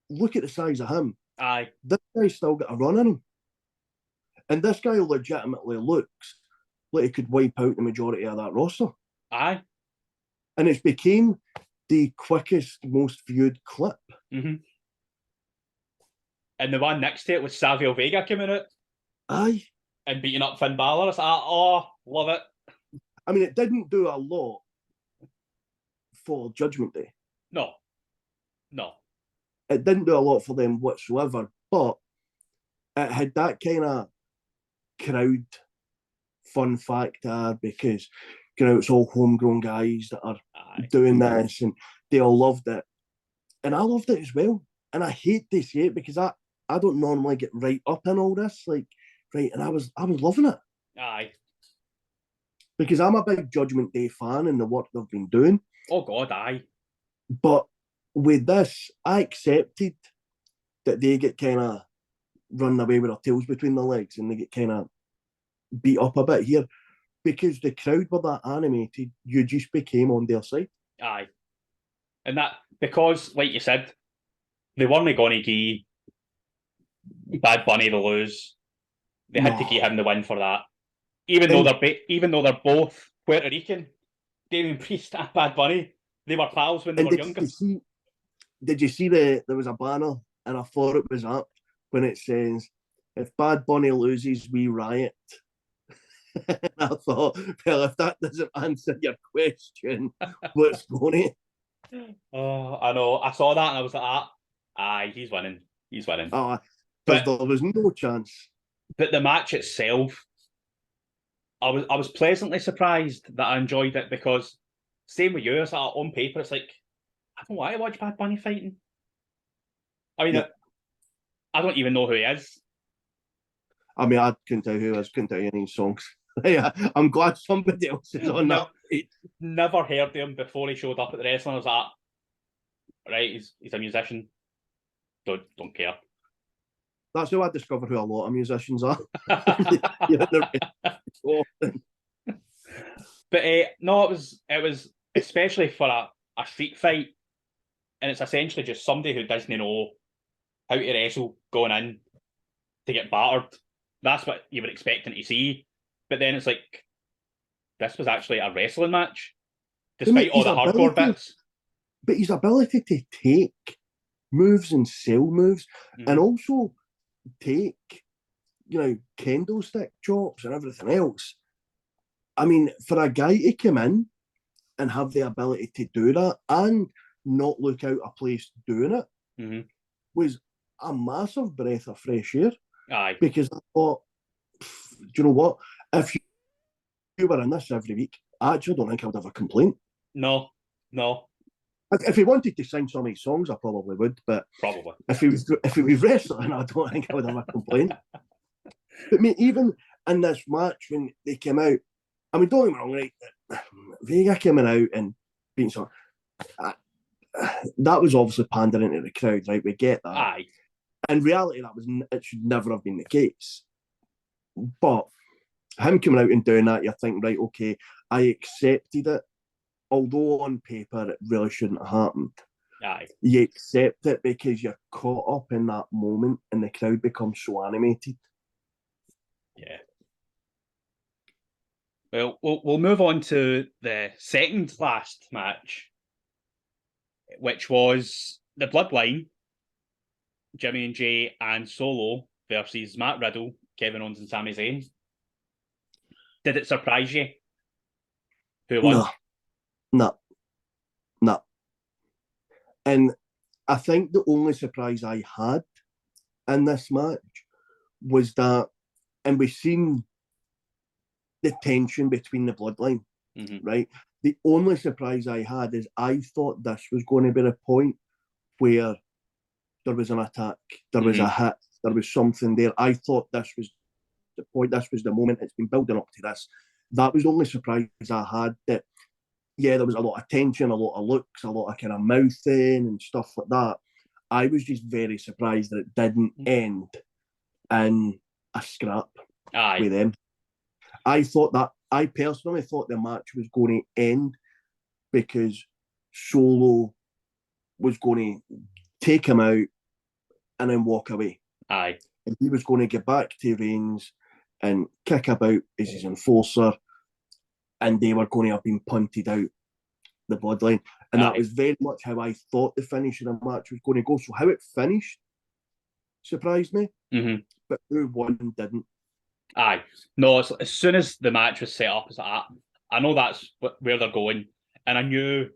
look at the size of him. Aye. This guy's still got a run in him. And this guy legitimately looks like he could wipe out the majority of that roster. Aye. And it's became the quickest, most viewed clip. Mm-hmm. And the one next to it was Savio Vega coming out. Aye. And beating up Finn Balor. It's like, oh, love it. I mean, it didn't do a lot for Judgment Day. No. It didn't do a lot for them whatsoever, but it had that kind of crowd fun factor because, you know, it's all homegrown guys that are doing this and they all loved it. And I loved it as well. And I hate to say it because I don't normally get right up in all this, like, right, and I was loving it. Aye. Because I'm a big Judgment Day fan and the work they've been doing. Oh, God, aye. But with this, I accepted that they get kind of run away with their tails between their legs and they get kind of beat up a bit here because the crowd were that animated, you just became on their side. Aye. And that, because, like you said, they weren't going to give Bad Bunny the lose. They had to give him the win for that. Even though they're both Puerto Rican, Damien Priest and Bad Bunny, they were pals when they were younger. Did you see there was a banner and I thought it was up when it says, if Bad Bunny loses, we riot. And I thought, well, if that doesn't answer your question, what's going on? Oh, I know. I saw that and I was like, aye, he's winning. But there was no chance. But the match itself, I was pleasantly surprised that I enjoyed it because same with you, it's like on paper, it's like, I don't want to watch Bad Bunny fighting. I mean, I don't even know who he is. I mean, I couldn't tell who he is, couldn't tell you any songs. Yeah, I'm glad somebody else is on that. Never heard of him before he showed up at the wrestling. I was like, right, he's a musician. Don't care. That's how I discovered who a lot of musicians are. But no, it was especially for a street fight, and it's essentially just somebody who doesn't know how to wrestle going in to get battered. That's what you were expecting to see. But then it's like, this was actually a wrestling match, despite all the hardcore bits. But his ability to take moves and sell moves, and also take, kendo stick chops and everything else. I mean, for a guy to come in and have the ability to do that and not look out of place doing it was a massive breath of fresh air. Aye. Because I thought, do you know what? If you were in this every week, I actually don't think I would have a complaint. No. If he wanted to sing some of his songs, I probably would. But probably if he was wrestling, I don't think I would have a complaint. But even in this match when they came out, I mean, don't get me wrong, right? Vega coming out and being so that was obviously pandering to the crowd, right? We get that. Aye. In reality, it should never have been the case. But him coming out and doing that, you're thinking, right, okay, I accepted it. Although on paper it really shouldn't have happened. Aye. You accept it because you're caught up in that moment and the crowd becomes so animated. Yeah. Well, we'll move on to the second last match, which was the Bloodline, Jimmy and Jay and Solo versus Matt Riddle, Kevin Owens and Sami Zayn. Did it surprise you who won? No. And I think the only surprise I had in this match was that, and we've seen the tension between the Bloodline, right? The only surprise I had is I thought this was going to be the point where there was an attack, there was a hit, there was something there. I thought this was the point, this was the moment. It's been building up to this. That was the only surprise I had, that, yeah, there was a lot of tension, a lot of looks, a lot of kind of mouthing and stuff like that. I was just very surprised that it didn't end in a scrap with them. I personally thought the match was going to end because Solo was going to take him out and then walk away. And he was going to get back to Reigns and kick about as his enforcer, and they were going to have been punted out the Bloodline. And that was very much how I thought the finish of the match was going to go. So how it finished surprised me, but who won didn't. No, as soon as the match was set up, I know that's where they're going, and I knew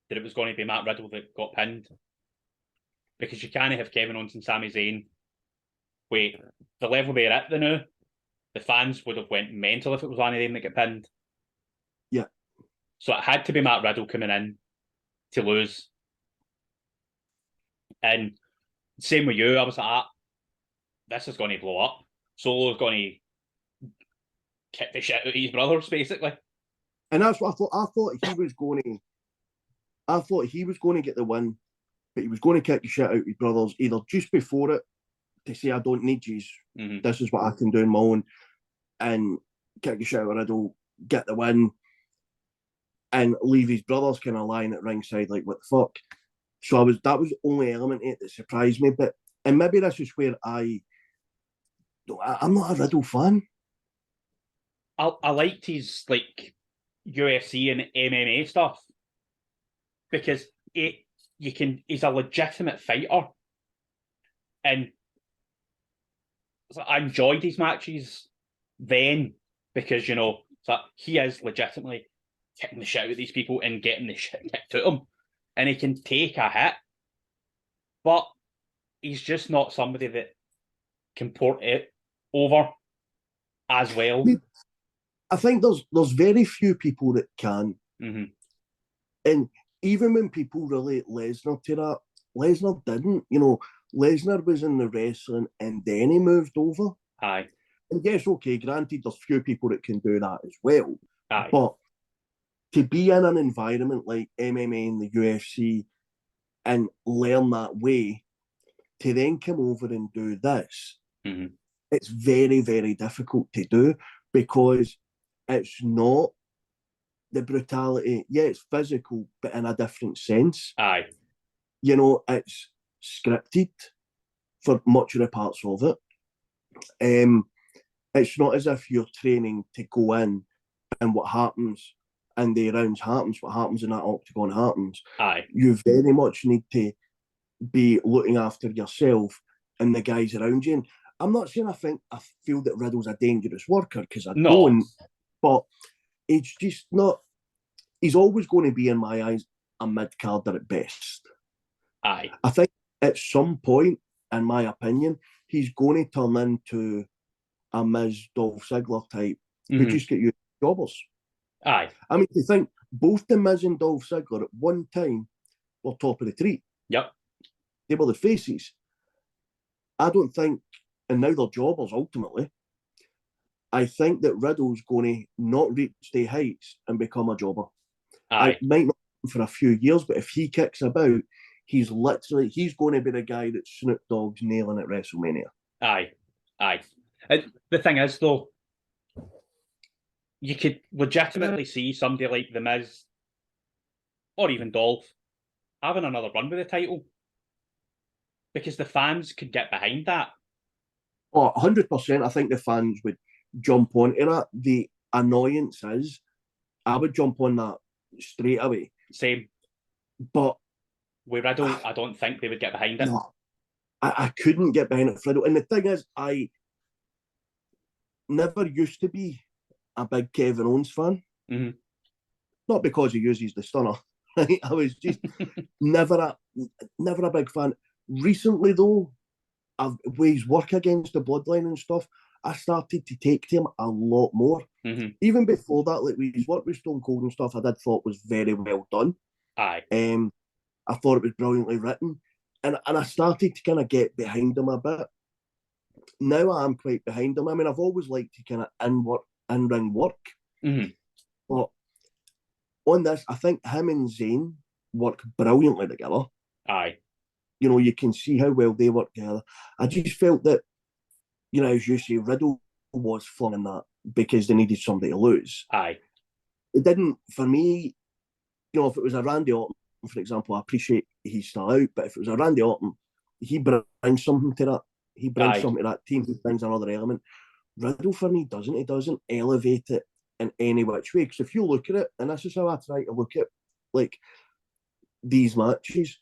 that it was going to be Matt Riddle that got pinned, because you can't have Kevin Owens and Sami Zayn. Wait, the level they're at now, the fans would have went mental if it was one of them that got pinned. Yeah. So it had to be Matt Riddle coming in to lose. And same with you, I was like, this is going to blow up. Solo's going to kick the shit out of his brothers, basically. And that's what I thought. I thought he was going to get the win, but he was going to kick the shit out of his brothers either just before it to say, I don't need you. This is what I can do on my own, and kick the shit out of Riddle, get the win, and leave his brothers kind of lying at ringside like, what the fuck? So that was the only element of it that surprised me. And maybe this is where I'm not a Riddle fan. I liked his like UFC and MMA stuff, because he's a legitimate fighter, and I enjoyed his matches then, because he is legitimately kicking the shit out of these people and getting the shit kicked out of him, and he can take a hit, but he's just not somebody that can port it over as well. I think there's very few people that can. And even when people relate Lesnar to that, Lesnar didn't. Lesnar was in the wrestling and then he moved over. And yes, okay, granted, there's few people that can do that as well. But to be in an environment like MMA and the UFC and learn that way, to then come over and do this, it's very, very difficult to do, because it's not the brutality. Yeah, it's physical, but in a different sense. It's scripted for much of the parts of it. It's not as if you're training to go in and what happens in the rounds happens, what happens in that octagon happens. You very much need to be looking after yourself and the guys around you. And I'm not saying I feel that Riddle's a dangerous worker, because I don't, but it's just not. He's always going to be, in my eyes, a mid-carder at best. I think at some point, in my opinion, he's going to turn into a Miz Dolph Ziggler type who just get you jobbers. I mean, you think both the Miz and Dolph Ziggler at one time were top of the tree. They were the faces. I don't think, and now they're jobbers ultimately. I think that Riddle's going to not reach the heights and become a jobber. It might not for a few years, but if he kicks about, he's going to be the guy that Snoop Dogg's nailing at WrestleMania. The thing is, though, you could legitimately see somebody like The Miz, or even Dolph, having another run with the title, because the fans could get behind that. Oh, 100%. I think the fans would jump onto that. The annoyance is, I would jump on that straight away. Same. But with Riddle, I don't think they would get behind it. No, I couldn't get behind it for Riddle. And the thing is, I never used to be a big Kevin Owens fan. Mm-hmm. Not because he uses the stunner. Right? I was just never a big fan. Recently, though, with his work against the Bloodline and stuff, I started to take to him a lot more. Mm-hmm. Even before that, like with his work with Stone Cold and stuff, I did thought was very well done. Aye. I thought it was brilliantly written. And I started to kind of get behind him a bit. Now I'm quite behind him. I mean, I've always liked to kind of in-ring work. Mm-hmm. But on this, I think him and Zayn work brilliantly together. Aye. You know, you can see how well they work together. I just felt that, you know, as you say, Riddle was flung in that because they needed somebody to lose. Aye. It didn't, for me, you know, if it was a Randy Orton, for example, I appreciate he's still out, but if it was a Randy Orton, he brings something to that. He brings something to that team. He brings another element. Riddle, for me, doesn't. He doesn't elevate it in any which way. Because if you look at it, and this is how I try to look at, like, these matches,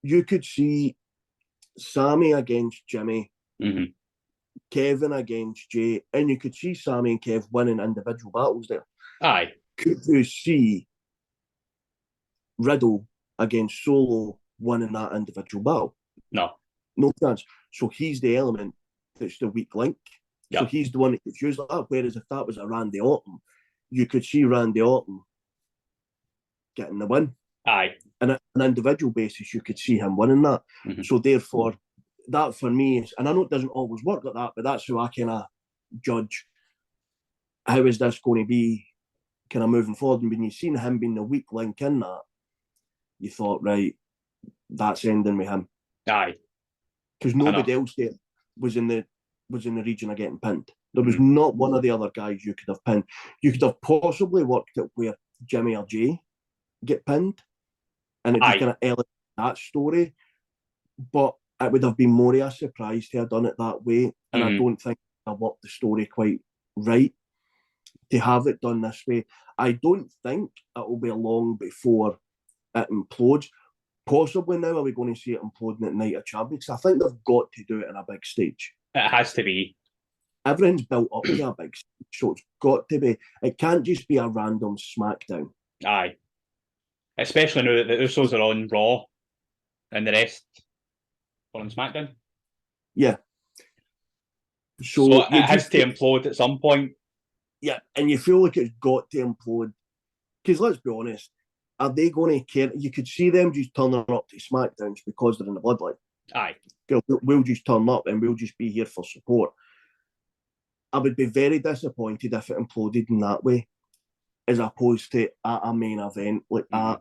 you could see Sammy against Jimmy, mm-hmm. Kevin against Jay, and you could see Sammy and Kev winning individual battles there. Aye. Could you see Riddle against Solo winning that individual battle? No chance. So he's the element that's the weak link. Yep. So he's the one that gets used like that. Whereas if that was a Randy Orton, you could see Randy Orton getting the win. Aye. And on an individual basis, you could see him winning that. Mm-hmm. So therefore, that for me is, and I know it doesn't always work like that, but that's how I kind of judge how is this going to be kind of moving forward. And when you've seen him being the weak link in that, you thought, right, that's ending with him. Aye. Because nobody else there was in the region of getting pinned. There was not one of the other guys you could have pinned. You could have possibly worked it where Jimmy or Jay get pinned, and it just kind of elevated that story. But it would have been more of a surprise to have done it that way. And I don't think I worked the story quite right to have it done this way. I don't think it will be long before it implodes. Possibly now are we going to see it imploding at Night of Champions? I think they've got to do it in a big stage. It has to be. Everything's built up to a big stage, so it's got to be. It can't just be a random SmackDown. Aye. Especially now that the Usos are on Raw and the rest are on SmackDown. Yeah. So it has to implode at some point. Yeah, and you feel like it's got to implode. Because let's be honest, are they going to care? You could see them just turning up to SmackDowns because they're in the Bloodline. Aye. We'll just turn up and we'll just be here for support. I would be very disappointed if it imploded in that way, as opposed to at a main event like that,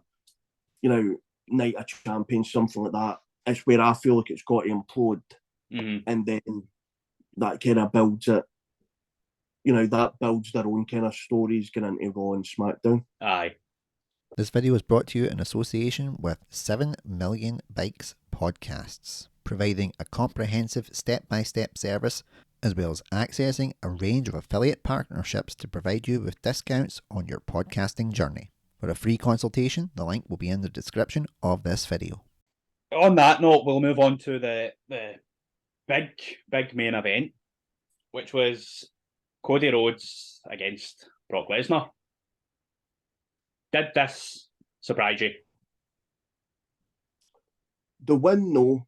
you know, Night of Champions, something like that. It's where I feel like it's got to implode, and then that kind of builds it. You know, that builds their own kind of stories going into Raw and SmackDown. Aye. This video is brought to you in association with 7 Million Bikes Podcasts, providing a comprehensive step-by-step service as well as accessing a range of affiliate partnerships to provide you with discounts on your podcasting journey. For a free consultation, the link will be in the description of this video. On that note, we'll move on to the big main event, which was Cody Rhodes against Brock Lesnar. Did this surprise you? The win, no.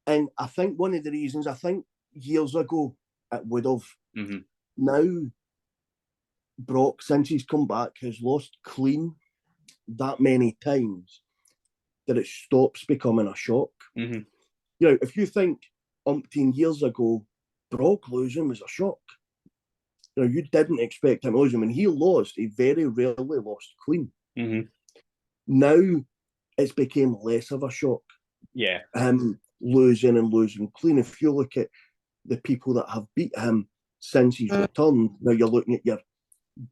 And I think one of the reasons, years ago it would have. Now, Brock, since he's come back, has lost clean that many times that it stops becoming a shock. You know, if you think umpteen years ago, Brock losing was a shock. You know, you didn't expect him to lose him. When he lost, he very rarely lost clean. Now, it's became less of a shock. Yeah. Him losing clean. If you look at the people that have beat him since he's returned, now you're looking at your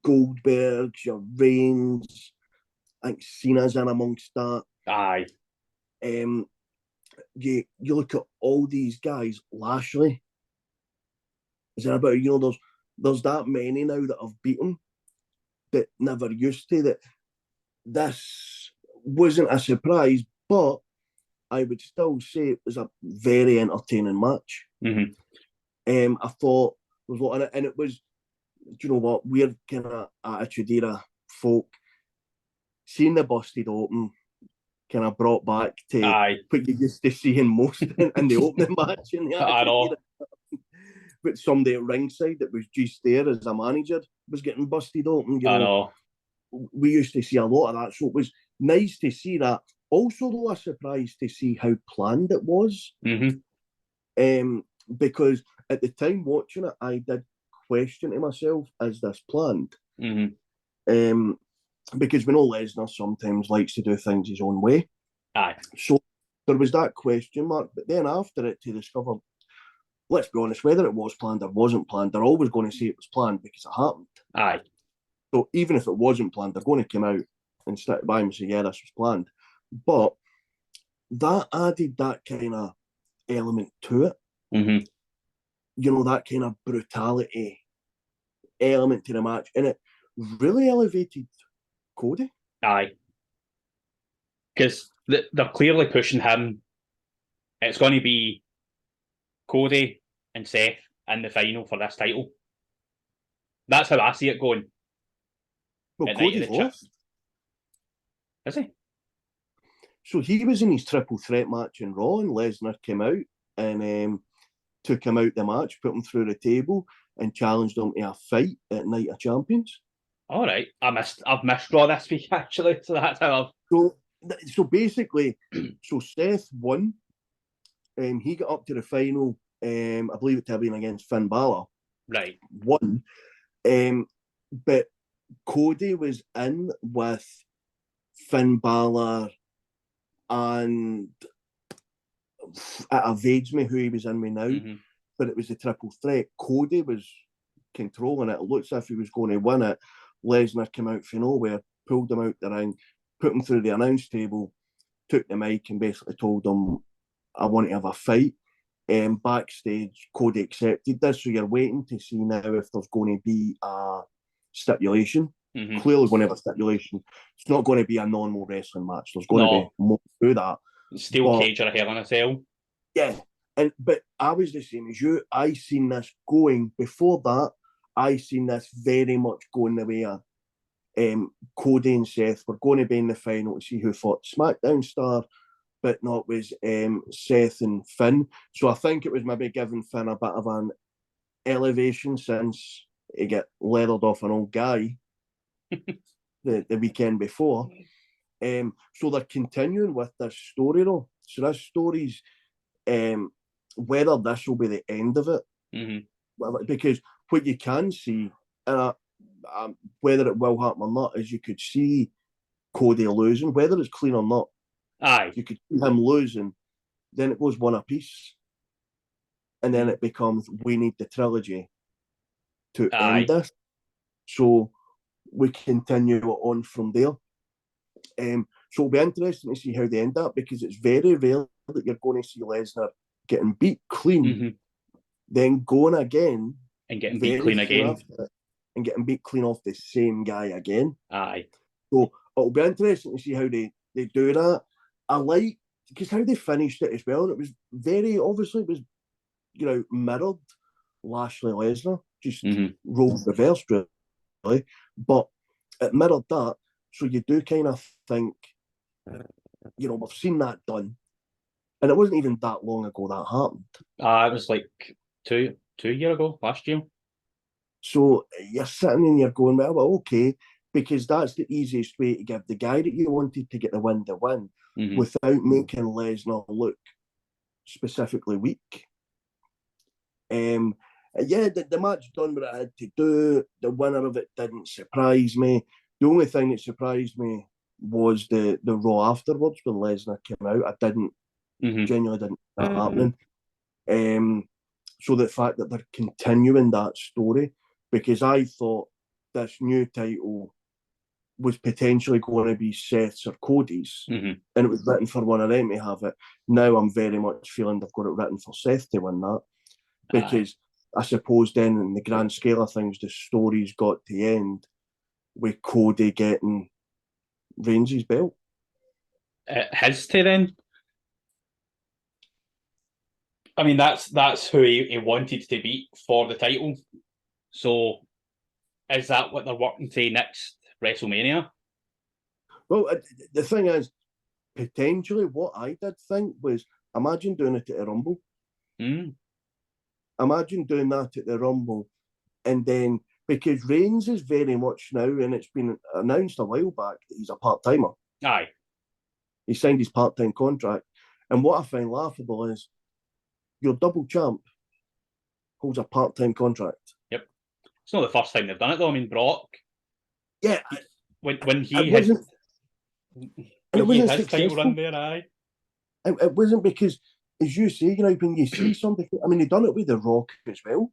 Goldbergs, your Reigns, I think Cena's in amongst that. Aye. You look at all these guys. Lashley, is there about, you know, there's that many now that have beaten that never used to. That this wasn't a surprise, but I would still say it was a very entertaining match. I thought there was a lot in it, and it was, do you know what, weird kind of attitude era folk. Seeing the busted open kind of brought back to what you used to seeing most in the opening match in the attitude era. But somebody at ringside that was just there as a manager was getting busted open. You know, we used to see a lot of that, so it was nice to see that. Also, though, a surprise to see how planned it was. Because at the time watching it, I did question to myself, is this planned? Because we know Lesnar sometimes likes to do things his own way. So there was that question mark. But then after it, to discover, let's be honest, whether it was planned or wasn't planned, they're always going to say it was planned because it happened. So even if it wasn't planned, they're going to come out and stick by and say, yeah, this was planned. But that added that kind of element to it. You know, that kind of brutality element to the match. And it really elevated Cody. Because they're clearly pushing him. It's going to be Cody and Seth in the final for this title. That's how I see it going. Well, Cody's lost. Is he? So he was in his triple threat match in Raw, and Lesnar came out and took him out the match, put him through the table, and challenged him to a fight at Night of Champions. All right, I've missed Raw this week actually, so that's how I've. So basically, so Seth won. He got up to the final. I believe it to have been against Finn Balor. Right. Won. But Cody was in with Finn Balor, and it evades me who he was in with now, but it was the triple threat. Cody was controlling it. It looks as if he was going to win it. Lesnar came out from nowhere, pulled him out the ring, put him through the announce table, took the mic and basically told him, I want to have a fight. Backstage, Cody accepted this, so you're waiting to see now if there's going to be a stipulation. Clearly going to have a stipulation. It's not going to be a normal wrestling match. There's going to be more to that. Steel cage or a Hell in a Cell. Yeah, but I was the same as you. I seen this going. Before that, I seen this very much going the way of Cody and Seth were going to be in the final to see who fought SmackDown star, but not was Seth and Finn. So I think it was maybe giving Finn a bit of an elevation since he got leathered off an old guy the weekend before. So they're continuing with this story though. So this story's whether this will be the end of it. Because what you can see, whether it will happen or not, is you could see Cody losing, whether it's clean or not. You could see him losing, then it goes one apiece. And then it becomes, we need the trilogy to end this. So we continue on from there. So it'll be interesting to see how they end up, because it's very rare that you're going to see Lesnar getting beat clean, then going again and getting beat clean again, and getting beat clean off the same guy again. So it'll be interesting to see how they do that. I like, because how they finished it as well. And it was very, obviously, it was, you know, mirrored Lashley Lesnar, just roles reversed, really. But it mirrored that. So you do kind of think, you know, we've seen that done. And it wasn't even that long ago that happened. It was like two years ago, last year. So you're sitting and you're going, well, okay, because that's the easiest way to give the guy that you wanted to get the win without making Lesnar look specifically weak. The match done what it had to do. The winner of it didn't surprise me. The only thing that surprised me was the Raw afterwards when Lesnar came out. I genuinely didn't see that happening. So the fact that they're continuing that story, because I thought this new title was potentially going to be Seth's or Cody's, and it was written for one of them to have it. Now I'm very much feeling they've got it written for Seth to win that, because I suppose then in the grand scale of things, the story's got to end with Cody getting Reigns' belt. His to then. I mean, that's who he wanted to beat for the title. So, is that what they're working to next WrestleMania? Well, the thing is, potentially what I did think was, imagine doing it at the Rumble. Imagine doing that at the Rumble, and then, because Reigns is very much now, and it's been announced a while back that he's a part-timer. Aye. He signed his part-time contract. And what I find laughable is your double champ holds a part-time contract. Yep. It's not the first time they've done it, though. I mean, Brock. Yeah. When he had his title run there, aye. It wasn't because, as you say, when you see something, I mean, they've done it with The Rock as well.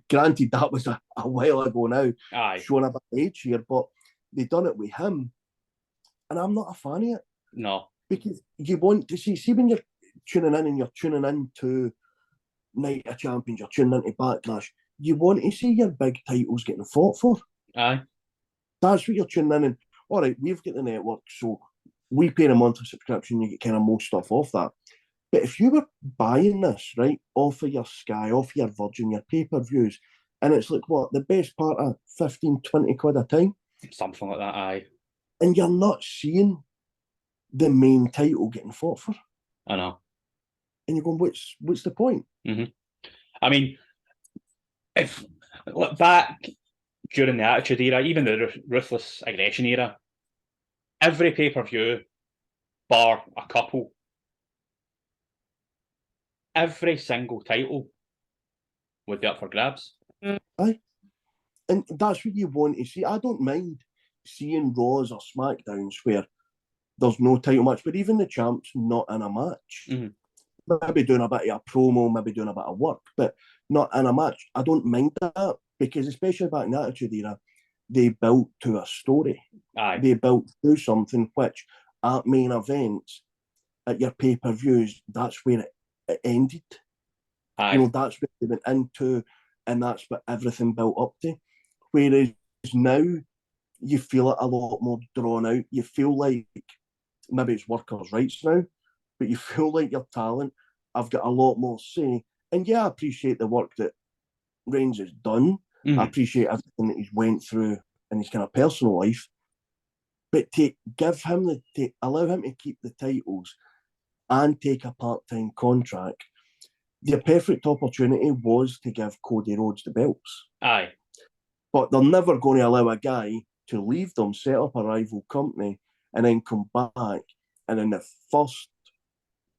Granted, that was a while ago now, showing a bit of age here, but they've done it with him, and I'm not a fan of it. No. Because you want to see when you're tuning in and you're tuning into Night of Champions, you're tuning into Backlash, you want to see your big titles getting fought for. Aye. That's what you're tuning in, and all right, we've got the network, so we pay a monthly subscription, you get kind of most stuff off that. But if you were buying this, right, off of your Sky, off your Virgin, your pay-per-views, and it's like, what, the best part of 15, 20 quid a time? Something like that, aye. And you're not seeing the main title getting fought for. I know. And you're going, what's the point? I mean, if look back during the Attitude Era, even the Ruthless Aggression Era, every pay-per-view, bar a couple, every single title would be up for grabs. Aye. And that's what you want to see. I don't mind seeing Raws or SmackDowns where there's no title match, but even the champ's not in a match. Maybe doing a bit of a promo, maybe doing a bit of work, but not in a match. I don't mind that, because especially back in the Attitude Era, they built to a story. Aye. They built to something which, at main events, at your pay-per-views, that's where it ended. Aye. That's what they went into, and that's what everything built up to. Whereas now, you feel it a lot more drawn out. You feel like, maybe it's workers' rights now, but you feel like your talent, I've got a lot more say. And yeah, I appreciate the work that Reigns has done. I appreciate everything that he's went through in his kind of personal life. But to allow him to keep the titles and take a part-time contract, the perfect opportunity was to give Cody Rhodes the belts. Aye. But they're never going to allow a guy to leave them, set up a rival company, and then come back, and in the first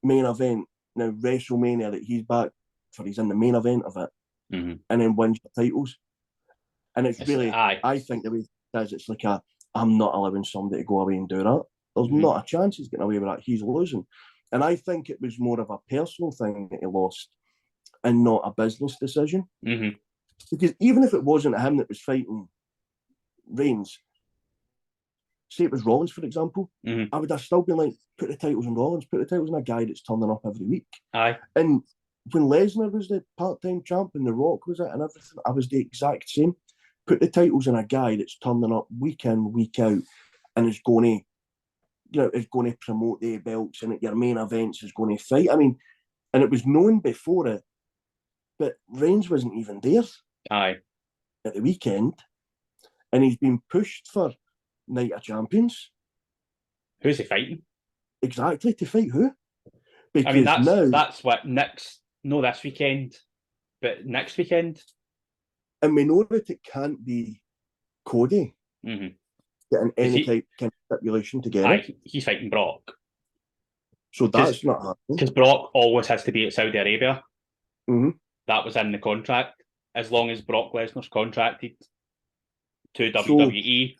main event, now WrestleMania, that he's back for, he's in the main event of it, and then wins the titles. And it's really, I think the way it does, it's like I'm not allowing somebody to go away and do that. There's not a chance he's getting away with that. He's losing. And I think it was more of a personal thing that he lost and not a business decision. Because even if it wasn't him that was fighting Reigns, say it was Rollins, for example, I would have still been like, put the titles on Rollins, put the titles on a guy that's turning up every week. Aye. And when Lesnar was the part-time champ and The Rock was it and everything, I was the exact same. Put the titles on a guy that's turning up week in, week out, and is going to promote the belts, and at your main events is going to fight. I mean, and it was known before it, but Reigns wasn't even there. Aye. At the weekend, and he's been pushed for Night of Champions. Who's he fighting? Exactly, to fight who? Because I mean, that's what this weekend, but next weekend. And we know that it can't be Cody getting any type of stipulation together. Aye, he's fighting Brock. So that's not happening. Because Brock always has to be at Saudi Arabia. That was in the contract. As long as Brock Lesnar's contracted to WWE,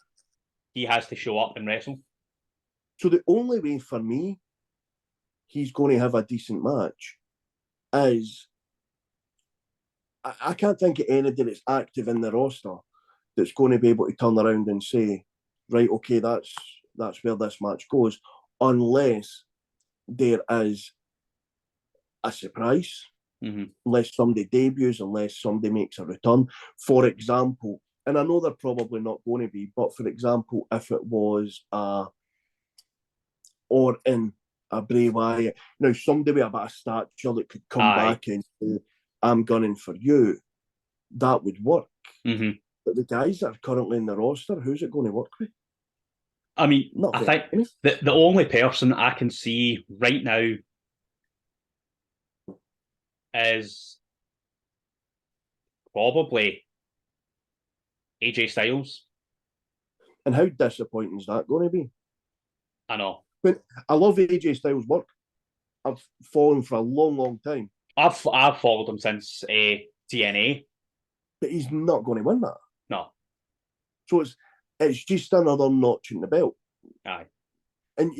he has to show up and wrestle. So the only way for me he's going to have a decent match is, I can't think of anybody that's active in the roster that's going to be able to turn around and say, right, okay, that's where this match goes, unless there is a surprise, unless somebody debuts, unless somebody makes a return. For example, and I know they're probably not going to be, but for example, if it was Orton, a Bray Wyatt, now somebody with a bit of stature that could come back and say, I'm gunning for you, that would work. But the guys that are currently in the roster, who's it going to work with? I mean, I think the only person I can see right now is probably AJ Styles. And how disappointing is that going to be? I know. But I love AJ Styles' work. I've followed him for a long, long time. I've followed him since TNA. But he's not going to win that. No. So it's just another notch in the belt. Aye. And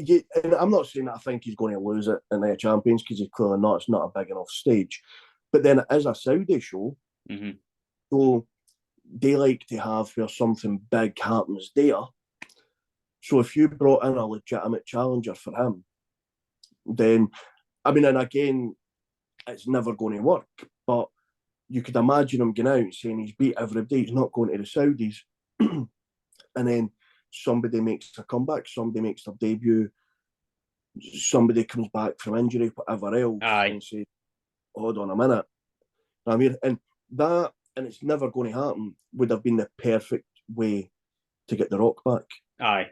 I'm not saying that I think he's going to lose it in the Champions, because he's clearly not. It's not a big enough stage. But then it is a Saudi show. So they like to have where something big happens there. So if you brought in a legitimate challenger for him, then, I mean, and again, it's never going to work. But you could imagine him going out and saying he's beat everybody, he's not going to the Saudis. And then somebody makes a comeback, somebody makes their debut, somebody comes back from injury, whatever else, and says, hold on a minute. I mean, and it's never going to happen, would have been the perfect way to get The Rock back. Aye.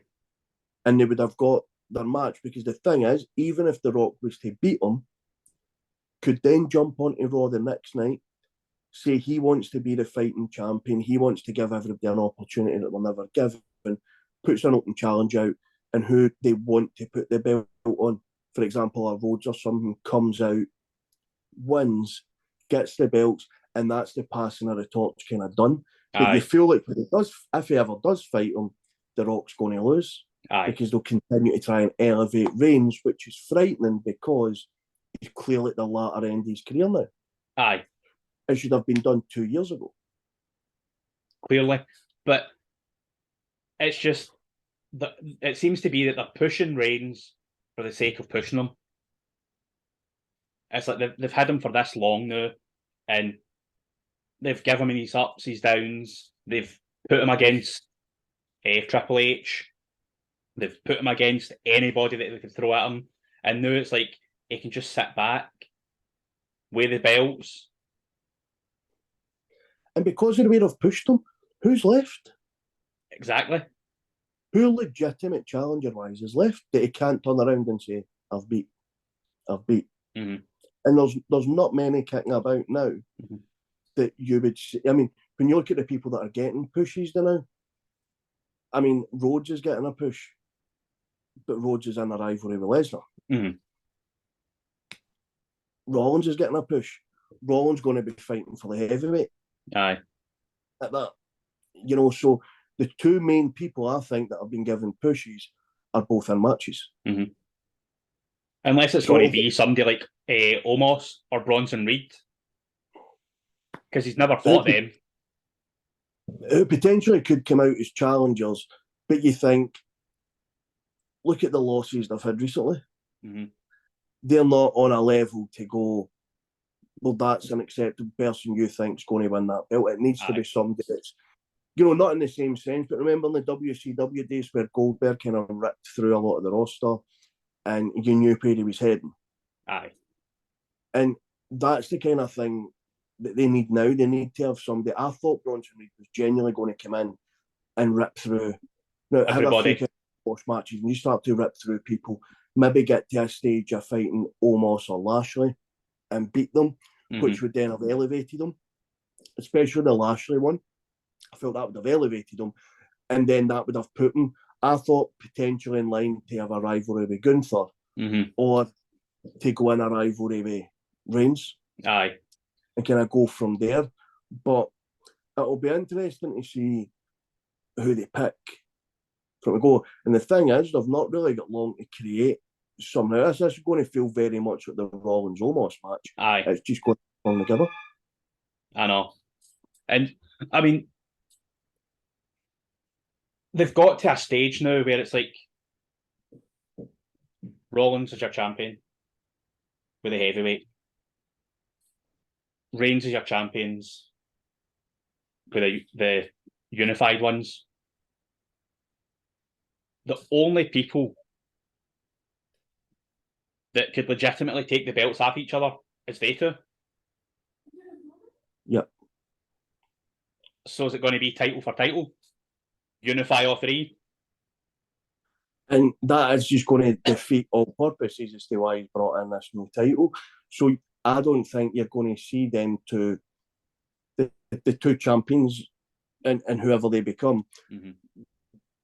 And they would have got their match, because the thing is, even if The Rock was to beat him, could then jump onto Raw the next night, say he wants to be the fighting champion, he wants to give everybody an opportunity that they'll never give, and puts an open challenge out, and who they want to put the belt on, for example, a Rhodes or something, comes out, wins, gets the belts, and that's the passing of the torch kind of done. But you feel like if he ever does fight him, The Rock's going to lose. Because they'll continue to try and elevate Reigns, which is frightening, because he's clearly at the latter end of his career now. It should have been done 2 years ago. Clearly. But it's just that it seems to be that they're pushing Reigns for the sake of pushing him. It's like they've had him for this long now, and they've given him his ups, his downs. They've put him against Triple H. They've put him against anybody that they could throw at him. And now it's like he can just sit back, weigh the belts. And because of the way they've pushed him, who's left? Exactly. Who legitimate challenger-wise is left that he can't turn around and say, I've beat. And there's not many kicking about now that you would see. I mean, when you look at the people that are getting pushes now, I mean, Rhodes is getting a push, but Rhodes is in a rivalry with Lesnar. Rollins is getting a push. Rollins going to be fighting for the heavyweight. At that, so the two main people I think that have been given pushes are both in matches. Unless it's going to be somebody like Omos or Bronson Reed, because he's never fought them. It potentially could come out as challengers, but you think, look at the losses they've had recently. They're not on a level to go, well, that's an acceptable person you think's going to win that belt. It needs to be somebody that's, not in the same sense, but remember in the WCW days where Goldberg kind of ripped through a lot of the roster and you knew where he was heading. And that's the kind of thing that they need now. They need to have somebody. I thought Bronson Reed was genuinely going to come in and rip through. Now, everybody. Have a few matches and you start to rip through people, maybe get to a stage of fighting Omos or Lashley and beat them, which would then have elevated them, especially the Lashley one. I felt that would have elevated them, and then that would have put him, I thought, potentially in line to have a rivalry with Gunther, or to go in a rivalry with Reigns. And kind of go from there. But it'll be interesting to see who they pick from the go. And the thing is, they've not really got long to create somehow. This is going to feel very much like the Rollins Omos match. It's just going to come together. I know. And I mean, they've got to a stage now where it's like Rollins is your champion with the heavyweight. Reigns is your champions with the unified ones. The only people that could legitimately take the belts off each other is they two. Yep. So is it going to be title for title? Unify all three? And that is just going to defeat all purposes as to why he's brought in this new title. So I don't think you're going to see them to the two champions and whoever they become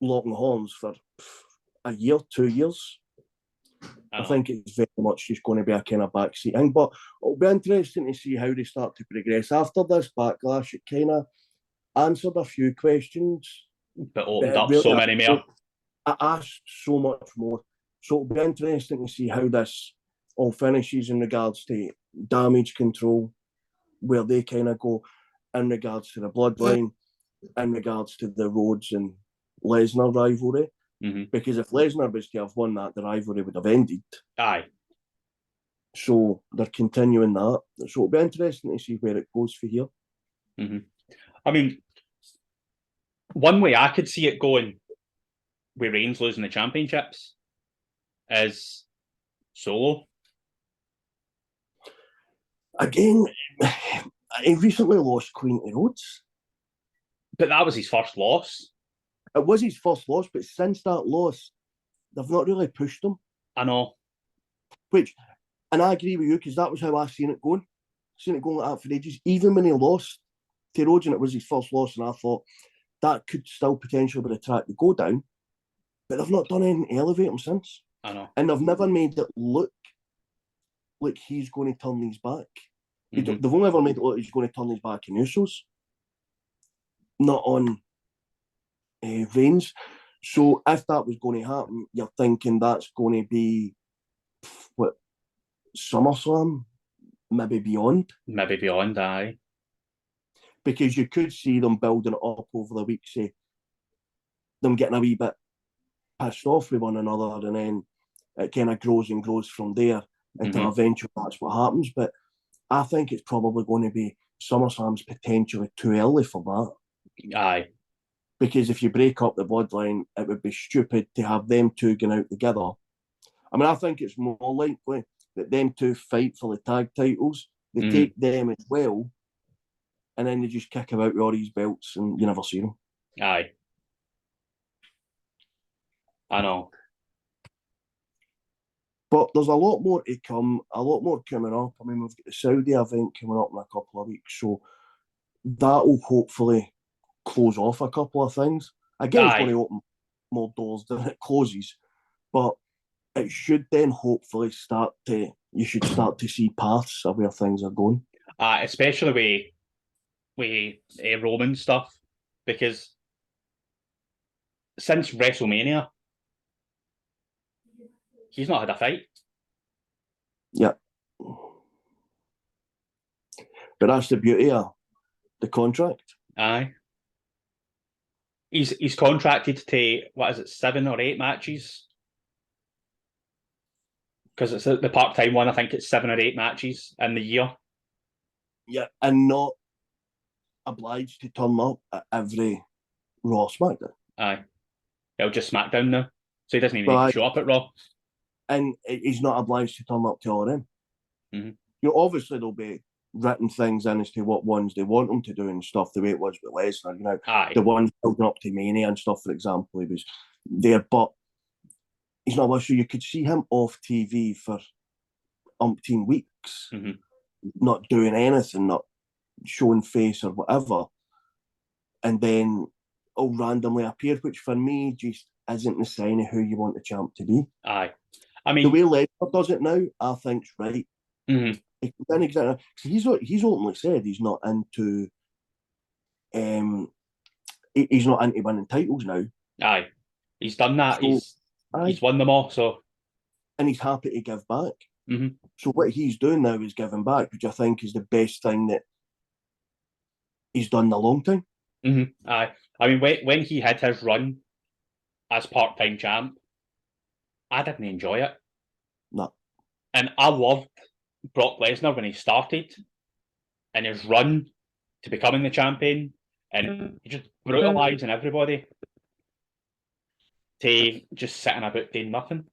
locking horns for a year, 2 years. I think it's very much just going to be a kind of backseat thing. But it'll be interesting to see how they start to progress. After this Backlash, it kind of answered a few questions. But opened up really so many more. I asked so much more. So it'll be interesting to see how this all finishes in regards to damage control, where they kind of go in regards to the bloodline, in regards to the Rhodes and Lesnar rivalry. Because if Lesnar was to have won that, the rivalry would have ended. Aye. So they're continuing that. So it'll be interesting to see where it goes for here. I mean, one way I could see it going with Reigns losing the championships is Solo. Again, he recently lost Queen to Rhodes. But that was his first loss. It was his first loss, but since that loss, they've not really pushed him. I know. And I agree with you, because that was how I seen it going. Seen it going like that for ages. Even when he lost to Rhodes and it was his first loss, and I thought that could still potentially be the track to go down. But they've not done anything to elevate him since. I know. And they've never made it look like he's going to turn these back. They've only ever made it look like he's going to turn his back on Usos. Not on Reigns. So if that was going to happen, you're thinking that's going to be what, SummerSlam, maybe beyond. Maybe beyond, aye. Because you could see them building it up over the weeks, them getting a wee bit pissed off with one another, and then it kind of grows and grows from there until eventually that's what happens. But I think it's probably going to be SummerSlam's potentially too early for that. Aye. Because if you break up the bloodline, it would be stupid to have them two going out together. I mean, I think it's more likely that them two fight for the tag titles. They take them as well, and then they just kick him out with all these belts and you never see them. Aye. I know. But there's a lot more to come, a lot more coming up. I mean, we've got the Saudi event coming up in a couple of weeks, so that will hopefully close off a couple of things. Again, it's going to open more doors than it closes, but it should then hopefully you should start to see paths of where things are going. Especially with Roman stuff, because since WrestleMania, he's not had a fight. Yeah. But that's the beauty of the contract. Aye. He's contracted to, 7 or 8 matches? Because it's the part-time one, I think it's 7 or 8 matches in the year. Yeah, and not obliged to turn up at every Raw SmackDown. Aye. He'll just SmackDown now. So he doesn't even need to show up at Raw. And he's not obliged to turn up to all of them. Obviously there'll be written things in as to what ones they want him to do and stuff, the way it was with Lesnar. Aye. The one building up to Mania and stuff, for example, he was there, but he's not. So you could see him off TV for umpteen weeks, not doing anything, not showing face or whatever, and then all randomly appeared, which for me just isn't the sign of who you want the champ to be. Aye. I mean, the way Lesnar does it now, I think's right. He's openly said he's not into he's not into winning titles now. Aye, he's done that. So, he's won them all. So, and he's happy to give back. So what he's doing now is giving back, which I think is the best thing that he's done in a long time. Aye, I mean when he had his run as part-time champ, I didn't enjoy it. No. And I loved Brock Lesnar when he started and his run to becoming the champion, and he just brutalising everybody to just sitting about doing nothing.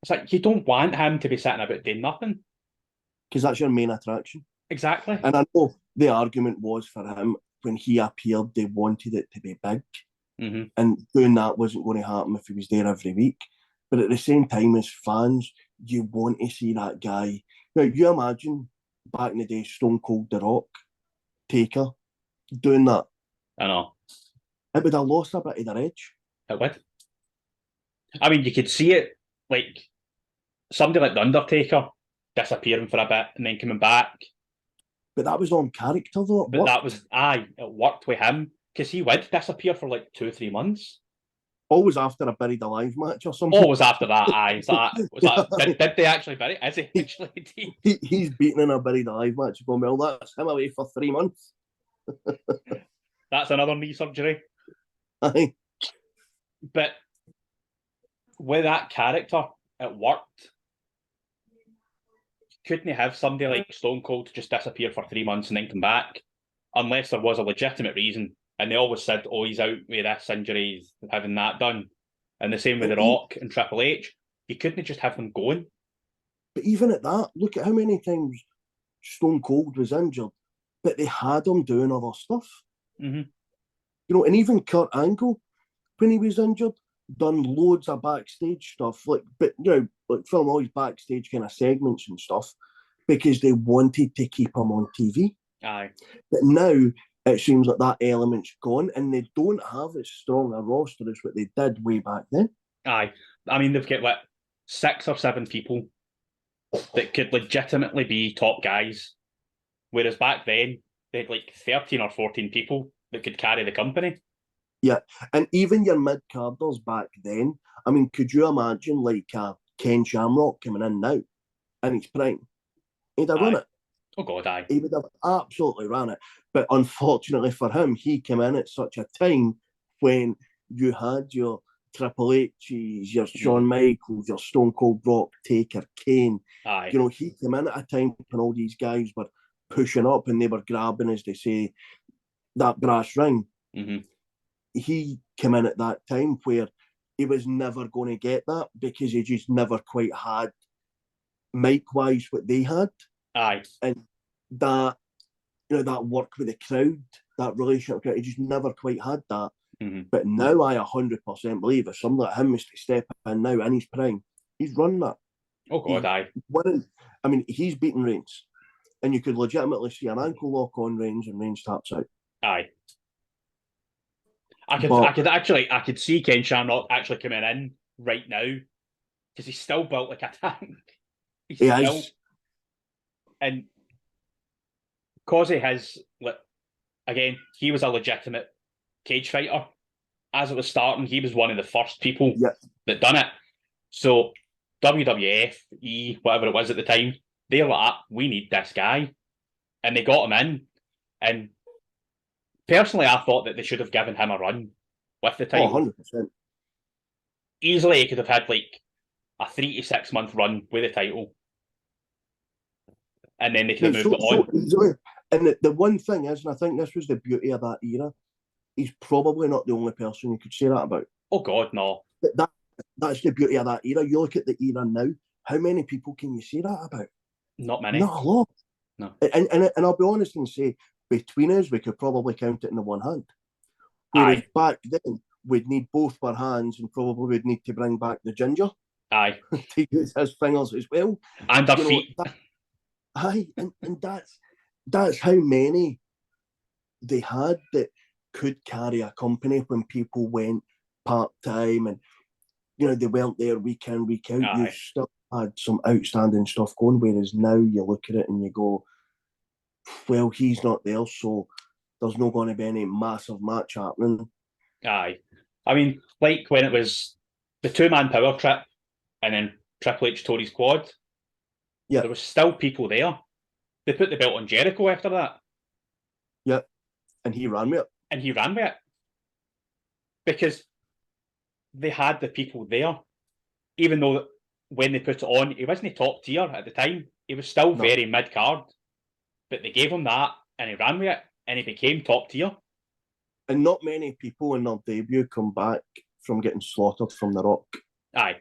It's like, you don't want him to be sitting about doing nothing. Because that's your main attraction. Exactly. And I know the argument was for him, when he appeared, they wanted it to be big. Mm-hmm. And doing that wasn't going to happen if he was there every week. But at the same time, as fans, you want to see that guy. Now, you imagine back in the day, Stone Cold The Rock, Taker, doing that. I know. It would have lost a bit of their edge. It would. I mean, you could see it, like, somebody like The Undertaker disappearing for a bit and then coming back. But that was on character, though. But that was, it worked with him, because he would disappear for like 2 or 3 months. Always after a buried alive match or something. Always after that, did they actually bury it? Is he actually? He's beaten in a buried alive match. Going, well, that's him away for 3 months. That's another knee surgery. Aye. But with that character, it worked. Couldn't have somebody like Stone Cold just disappear for 3 months and then come back, unless there was a legitimate reason. And they always said, "Oh, he's out with this injury, he's having that done." And the same with The Rock and Triple H. You couldn't just have them going. But even at that, look at how many times Stone Cold was injured, but they had him doing other stuff. Mm-hmm. You know, and even Kurt Angle, when he was injured, done loads of backstage stuff. Like, but you know, like film all his backstage kind of segments and stuff, because they wanted to keep him on TV. Aye. But now it seems like that element's gone, and they don't have as strong a roster as what they did way back then. Aye. I mean, they've got, what, 6 or 7 people that could legitimately be top guys. Whereas back then, they had like 13 or 14 people that could carry the company. Yeah, and even your mid-carders back then, I mean, could you imagine like Ken Shamrock coming in now in his prime? He'd have run it. Oh, God, aye. He would have absolutely ran it. But unfortunately for him, he came in at such a time when you had your Triple H's, your Shawn Michaels, your Stone Cold Rock, Taker, Kane. Aye. You know, he came in at a time when all these guys were pushing up and they were grabbing, as they say, that brass ring. Mm-hmm. He came in at that time where he was never going to get that, because he just never quite had, mic-wise, what they had. Aye. And that, you know, that work with the crowd, that relationship, he just never quite had that. Mm-hmm. But now I 100% believe if somebody like him was to step in now in his prime, he's run that. Oh, God, aye. Winning. I mean, he's beaten Reigns. And you could legitimately see an ankle lock on Reigns and Reigns taps out. Aye. I could see Ken Shamrock actually coming in right now, because he's still built like a tank. And because he has, again, he was a legitimate cage fighter. As it was starting, he was one of the first people that done it. So WWF, whatever it was at the time, they were like, we need this guy. And they got him in. And personally, I thought that they should have given him a run with the title. 100%. Easily, he could have had like a 3 to 6 month run with the title. And then they could have moved it on. And the one thing is, and I think this was the beauty of that era, he's probably not the only person you could say that about. Oh, God, no. That's the beauty of that era. You look at the era now, how many people can you say that about? Not many. Not a lot. No. And I'll be honest and say, between us, we could probably count it in the one hand. Whereas back then, we'd need both our hands, and probably we'd need to bring back the ginger. Aye. To use his fingers as well. And our feet. Aye, and that's how many they had that could carry a company when people went part-time, and you know, they weren't there week in, week out. Aye. You still had some outstanding stuff going, whereas now you look at it and you go, well, he's not there, so there's not going to be any massive match happening. Aye. I mean, like when it was the 2-man power trip and then Triple H tore his quad, there was still people there. They put the belt on Jericho after that. Yep. And he ran with it. Because they had the people there, even though when they put it on, he wasn't top tier at the time. He was still very mid card, but they gave him that, and he ran with it, and he became top tier. And not many people in their debut come back from getting slaughtered from The Rock. Aye.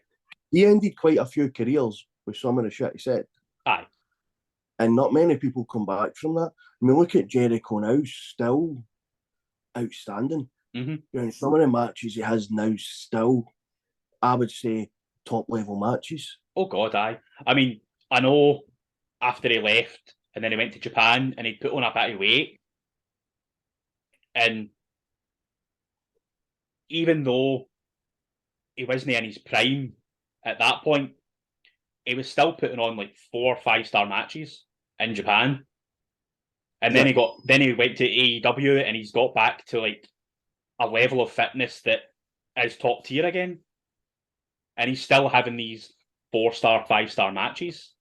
He ended quite a few careers with some of the shit he said. Aye. And not many people come back from that. I mean, look at Jericho now, still outstanding. Mm-hmm. You know, some of the matches he has now still, I would say, top level matches. Oh God, aye. I mean, I know after he left and then he went to Japan and he put on a bit of weight, and even though he wasn't in his prime at that point, he was still putting on like 4 or 5-star matches in Japan. And then he went to AEW and he's got back to like a level of fitness that is top tier again. And he's still having these 4-star, 5-star matches.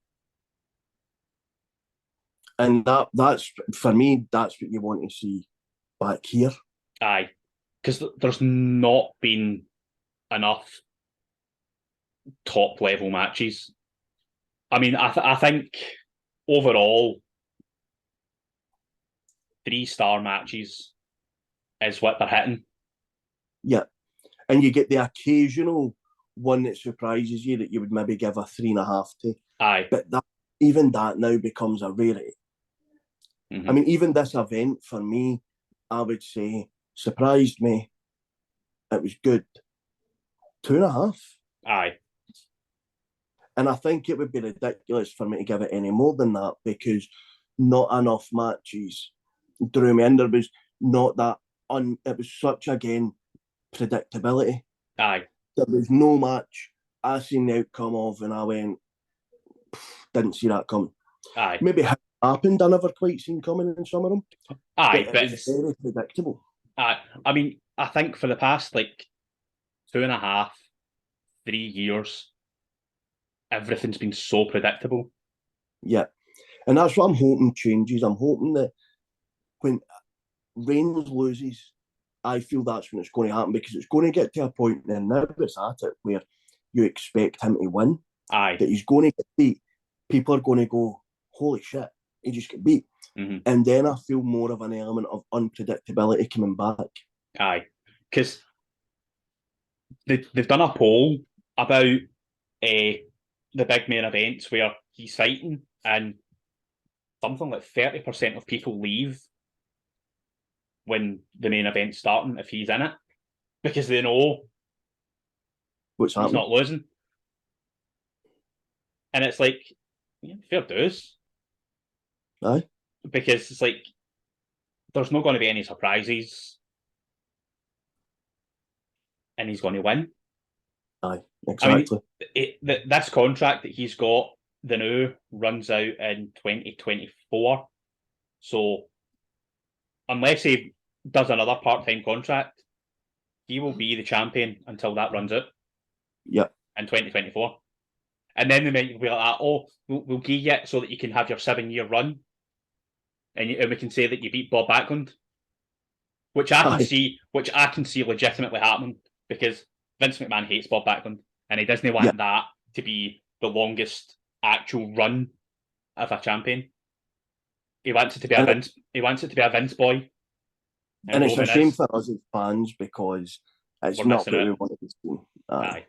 And that's for me, that's what you want to see back here. Aye. Because there's not been enough top level matches. I mean, I think overall 3-star matches is what they're hitting. Yeah. And you get the occasional one that surprises you that you would maybe give a 3.5 to. Aye. But even that now becomes a rarity. Mm-hmm. I mean, even this event for me, I would say, surprised me. It was good. 2.5. Aye. And I think it would be ridiculous for me to give it any more than that because not enough matches drew me in. There was not that, it was such, again, predictability. Aye. There was no match I seen the outcome of and I went, didn't see that coming. Aye. Maybe it happened, I never quite seen coming in some of them. Aye, but it was very predictable. Aye. I mean, I think for the past like 2.5, 3 years, everything's been so predictable. Yeah. And that's what I'm hoping changes. I'm hoping that when Reigns loses, I feel that's when it's going to happen because it's going to get to a point then now it's at it where you expect him to win. Aye. That he's going to get beat. People are going to go, holy shit, he just got beat. Mm-hmm. And then I feel more of an element of unpredictability coming back. Aye. Because they've done a poll about the big main events where he's fighting, and something like 30% of people leave when the main event's starting if he's in it because they know What's he's not losing. And it's like, yeah, fair dues. Aye. Because it's like, there's not going to be any surprises. And he's going to win. Aye, exactly. I mean, this contract that he's got, the new, runs out in 2024. So, unless he does another part-time contract, he will be the champion until that runs out. Yep. In 2024. And then they might be like, oh, we'll give you it so that you can have your 7-year run. And we can say that you beat Bob Backlund. Which I can see legitimately happening because Vince McMahon hates Bob Backlund and he doesn't want that to be the longest actual run of a champion. He wants it to be a Vince boy. And it's a shame for us as fans because it's not what we want to see. Aye.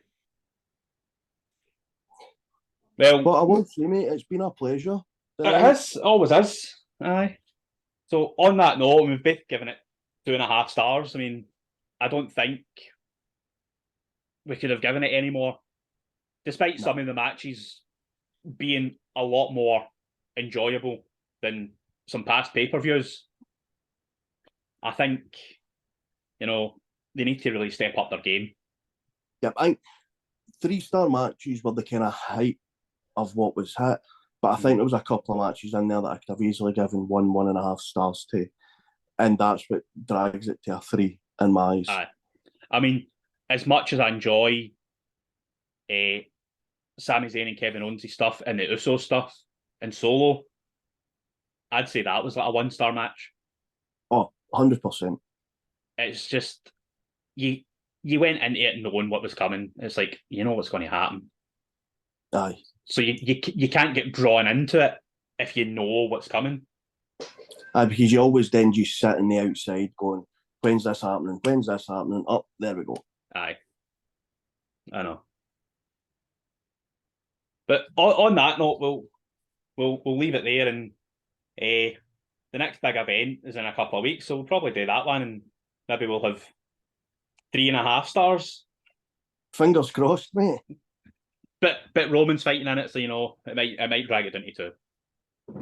Well, but I won't say, mate, it's been a pleasure. Always is. Aye. So on that note, we've both given it 2.5 stars. I mean, I don't think we could have given it any more, despite some of the matches being a lot more enjoyable than some past pay-per-views. I think, they need to really step up their game. Yeah, I think 3-star matches were the kind of height of what was hit, but I think there was a couple of matches in there that I could have easily given 1.5 stars to, and that's what drags it to a 3 in my eyes. Aye. I mean, as much as I enjoy Sami Zayn and Kevin Owens' stuff and the Uso stuff and Solo, I'd say that was like a 1-star match. Oh, 100%. It's just, they you went into it knowing what was coming. It's like, you know what's going to happen. Aye. So you can't get drawn into it if you know what's coming. Aye, because you always then just sit on the outside going, when's this happening? When's this happening? Oh, there we go. Aye. I know. But on that note, we'll leave it there, and the next big event is in a couple of weeks, so we'll probably do that one, and maybe we'll have 3.5 stars. Fingers crossed, mate. But Roman's fighting in it, so it might drag it down to 2.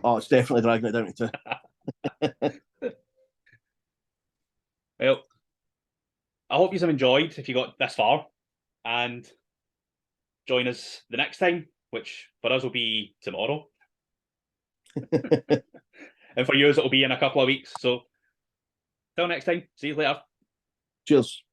Oh, it's definitely dragging it down to 2. Well, I hope you've enjoyed if you got this far, and join us the next time, which for us will be tomorrow. And for you, it'll be in a couple of weeks. So, till next time, see you later. Cheers.